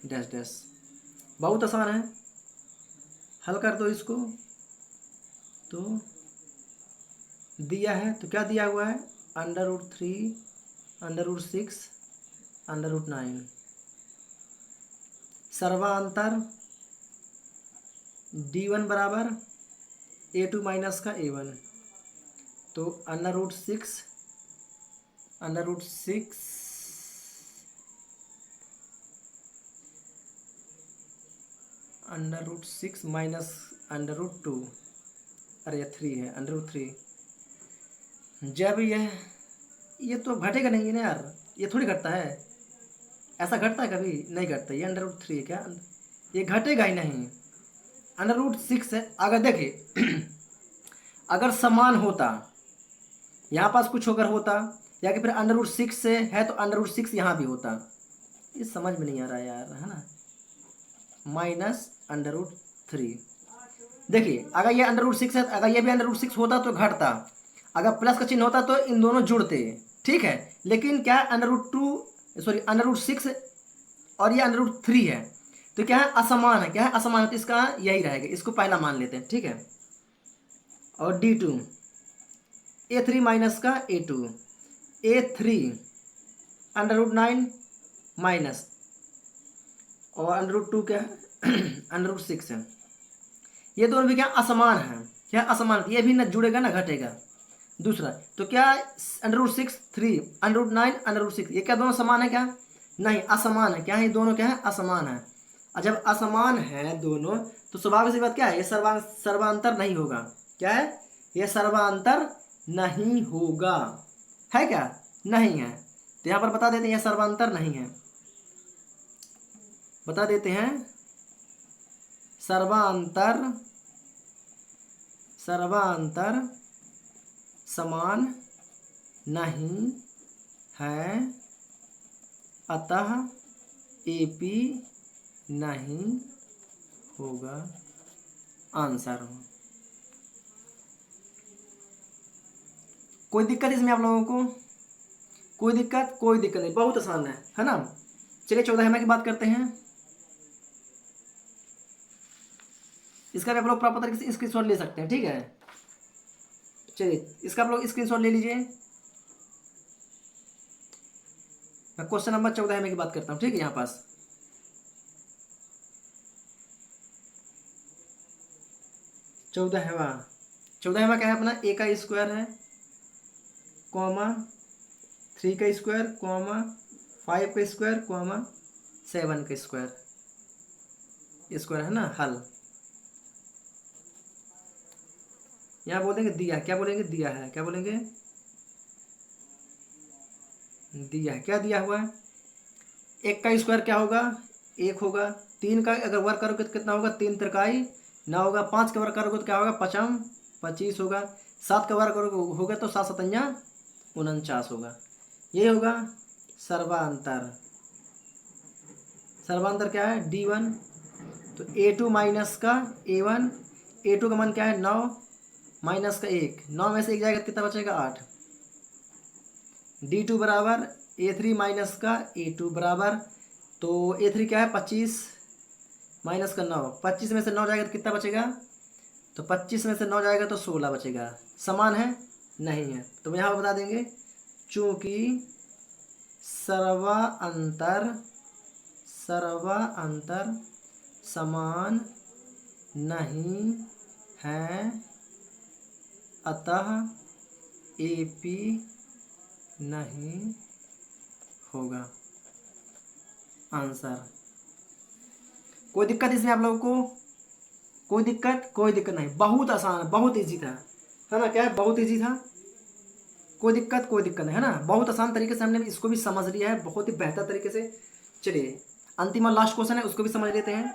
dash dash. बहुत आसान है, हल कर दो इसको। तो दिया है, तो क्या दिया हुआ है, under root 3 under root 6 under root 9। सर्वांतर d1 बराबर a2 माइनस का a1। तो under root 6 under root 6 under root 6 minus under root 2, अरे 3 है, अंडर रूट 3। जब ये तो घटेगा नहीं ना यार, ये थोड़ी घटता है, ऐसा घटता है कभी? नहीं घटता। ये अंडर रूट 3 क्या, ये घटेगा ही नहीं। अंडर रूट 6 है, अगर देखिए अगर समान होता, यहाँ पास कुछ अगर होता, या कि फिर अंडर रूट 6 से है तो अंडर रूट 6 यहाँ भी होता। ये समझ में नहीं आ रहा यार, है ना। माइनस अंडर रूट 3, देखिए अगर ये अंडर रूट 6 है, अगर ये भी अंडर रूट 6 होता तो घटता, अगर प्लस का चिन्ह होता तो इन दोनों जुड़ते, ठीक है। लेकिन क्या है, under root 2 sorry under root 6 और ये अंडर रूट 3 है, तो क्या है, असमान है। क्या है, असमान है, तो इसका यही रहेगा, इसको पहला मान लेते हैं, ठीक है। और d2 a3 माइनस का a2, a3 under root 9 minus, और अंडर रूट 2 क्या है अंडर रूट 6 है। ये दोनों भी क्या असमान है, क्या असमान, ये भी ना जुड़ेगा ना घटेगा। दूसरा तो क्या, under root 6 3 under root 9 under root 6, ये क्या दोनों समान है? क्या नहीं, असमान है। क्या है, ये दोनों क्या है, असमान है। और जब असमान है दोनों, तो स्वाभाविक सी बात क्या है, ये सर्वांतर नहीं होगा। क्या है, ये सर्वांतर नहीं होगा, है क्या, नहीं है। तो यहाँ पर बता देते हैं यह सर्वांतर नहीं है, बता देते हैं सर्वांतर समान नहीं है, अतः AP नहीं होगा आंसर। कोई दिक्कत इसमें आप लोगों को? कोई दिक्कत? कोई दिक्कत नहीं, बहुत आसान है ना। चलिए 14 की बात करते हैं। इसका भी आप लोग प्रॉपर तरीके से स्क्रीनशॉट ले सकते हैं, ठीक है। चलिए इसका आप लोग स्क्रीनशॉट ले लीजिए। मैं क्वेश्चन नंबर 14 की बात करता हूँ, ठीक है। यहाँ पास 14वां क्या है अपना, a का स्क्वायर है, कॉमा 3 का स्क्वायर, कॉमा 5 का स्क्वायर, कॉमा 7 का स्क्वायर है ना, हल। यहाँ बोलेंगे दिया, क्या बोलेंगे, दिया है, क्या बोलेंगे, दिया है। क्या दिया हुआ है, 1 का स्क्वायर क्या होगा, 1 होगा। 3 का अगर वर्ग करोगे तो कितना होगा, 3 त्रिकाई 9 होगा। 5 का वर्ग करोगे तो क्या होगा, 5 25 होगा। 7 का वर्ग करोगे होगा तो 7 7 49 होगा। ये होगा सर्वांतर। सर्वांतर क्या है, d1। तो a2 माइनस का a1, a2 का मान क्या है 9 माइनस का 1, 9 में से 1 जाएगा कितना बचेगा 8। d2 बराबर a3 माइनस का a2 बराबर, तो a3 क्या है 25 माइनस का 9, 25 में से 9 जाएगा तो कितना बचेगा, तो 25 में से 9 जाएगा तो 16 बचेगा। समान है, नहीं है। तो यहाँ पर बता देंगे चूंकि सर्वांतर समान नहीं है, अतः AP नहीं होगा। आंसर। कोई दिक्कत इसमें आप लोगों को? कोई दिक्कत नहीं, बहुत आसान, बहुत इजी था, है ना? क्या है, बहुत इजी था, कोई दिक्कत नहीं, है ना? बहुत आसान तरीके से हमने इसको भी समझ लिया है, बहुत ही बेहतर तरीके से। चलिए अंतिम और लास्ट क्वेश्चन है, उसको भी समझ लेते हैं।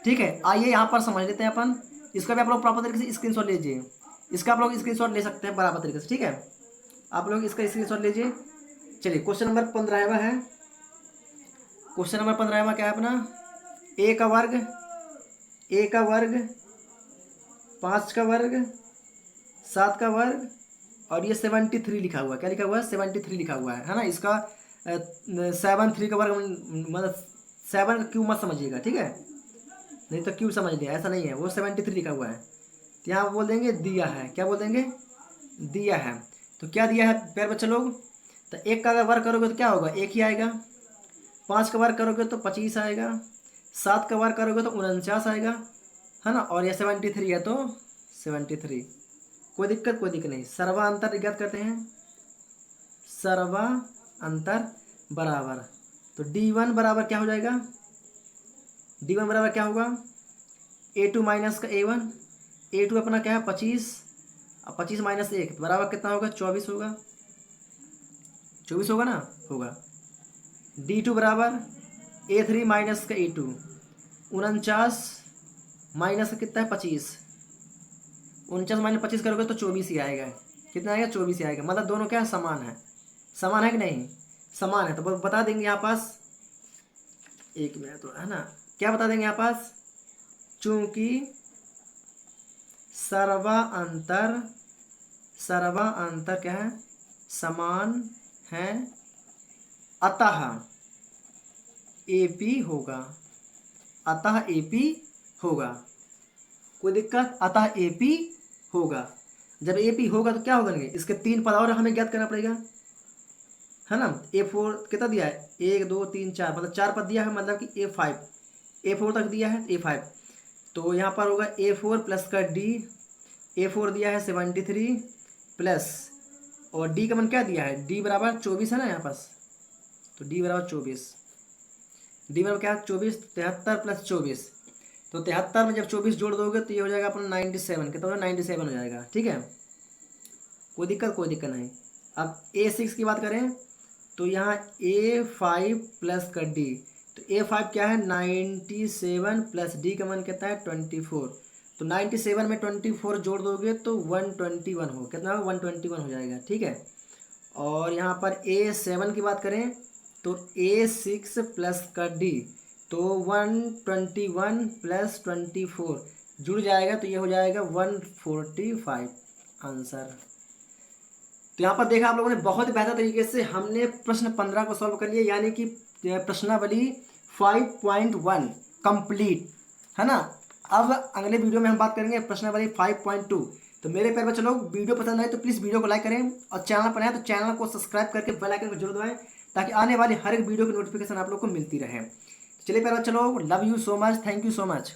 ठीक है, आइए यहाँ पर समझ लेते हैं अपन। इसका भी आप लोग प्रॉपर तरीके से स्क्रीनशॉट लीजिए, इसका आप लोग स्क्रीनशॉट ले सकते हैं बराबर तरीके से। ठीक है, आप लोग इसका स्क्रीनशॉट लीजिए। चलिए क्वेश्चन नंबर 15वां है। क्वेश्चन नंबर 15वां क्या है अपना? a का वर्ग, 5 का वर्ग, 7 का वर्ग, और ये 73 लिखा हुआ है। क्या लिखा हुआ है? 73 लिखा हुआ है ना? इसका 73 का वर्ग मतलब 7 का क्यूब मत समझिएगा, ठीक है? नहीं तो क्यूब समझ लिया, ऐसा नहीं है, वो 73 लिखा हुआ है। तो यहाँ बोल देंगे दिया है। क्या बोल देंगे? दिया है। तो क्या दिया है प्यारे बच्चे लोग? तो 1 का अगर वर्ग करोगे तो क्या होगा? 1 ही आएगा। 5 का वर्ग करोगे तो 25 आएगा। 7 का वर्ग करोगे तो 49 आएगा, है ना? और ये 73 है तो 73। कोई दिक्कत नहीं। सर्वांतर ज्ञात करते हैं, सर्वांतर बराबर। तो D1 बराबर क्या हो जाएगा? D1 बराबर क्या होगा? A2 माइनस का A1। A2 अपना क्या है? 25। अब 25 माइनस 1 बराबर कितना होगा? 24 होगा। 24 होगा ना? होगा। D2 बराबर A3 माइनस का A2। 49 माइनस का कितना है? 25। 49 माइनस 25 करोगे तो 24 ही आएगा। कितना आएगा? 24 ही आएगा। मतलब दोनों क्या है? समान है। समान है कि नहीं? समान है। तो बता देंगे यहाँ पास, एक मिनट तो, है ना? क्या बता देंगे यहाँ पास? चूंकि सर्वांतर क्या है? समान है, अतः AP होगा। अतः AP होगा। कोई दिक्कत? अतः AP होगा। जब AP होगा तो क्या होगा? इसके 3 पद और हमें ज्ञात करना पड़ेगा, है ना? A4 कितना दिया है? 1 2 3 4, मतलब 4 पद दिया है, मतलब कि A4 तक दिया है। A5 तो यहाँ पर होगा A4 प्लस का D। A4 दिया है 73 प्लस, और D का मन क्या दिया है? D बराबर 24 है ना यहाँ पास। तो D बराबर 24। D बराबर क्या है? 24। 73 प्लस 24, तो 73 में जब 24 जोड़ दोगे तो ये हो जाएगा अपना 97। कितना होगा? 97 हो जाएगा। ठीक है, कोई दिक्कत नहीं। अब A6 की बात करें तो यहाँ A5 प्लस का D। तो A5 क्या है? 97 प्लस D का मान कितना है? 24। तो 97 में 24 जोड़ दोगे तो 121 हो। कितना होगा? 121 हो जाएगा। ठीक है, और यहाँ पर A7 की बात करें तो A6 प्लस का D, तो 121 प्लस 24 जुड़ जाएगा तो ये हो जाएगा 145 आंसर। तो यहाँ पर देखा आप लोगों ने, बहुत ही बेहतर तरीके से हमने प्रश्न 15 को सॉल्व कर लिया, यानी कि प्रश्नावली 5.1 कंप्लीट, है ना? अब अगले वीडियो में हम बात करेंगे प्रश्नावली 5.2। तो मेरे प्यारे बच्चे लोग, वीडियो पसंद आए तो प्लीज़ वीडियो को लाइक करें, और चैनल पर आए तो चैनल को सब्सक्राइब करके बेल आइकन को जरूर दबाएं, ताकि आने वाली हर एक वीडियो की नोटिफिकेशन आप लोग को मिलती रहे। चलिए प्यारे बच्चे लोग, love you so much, thank you so much.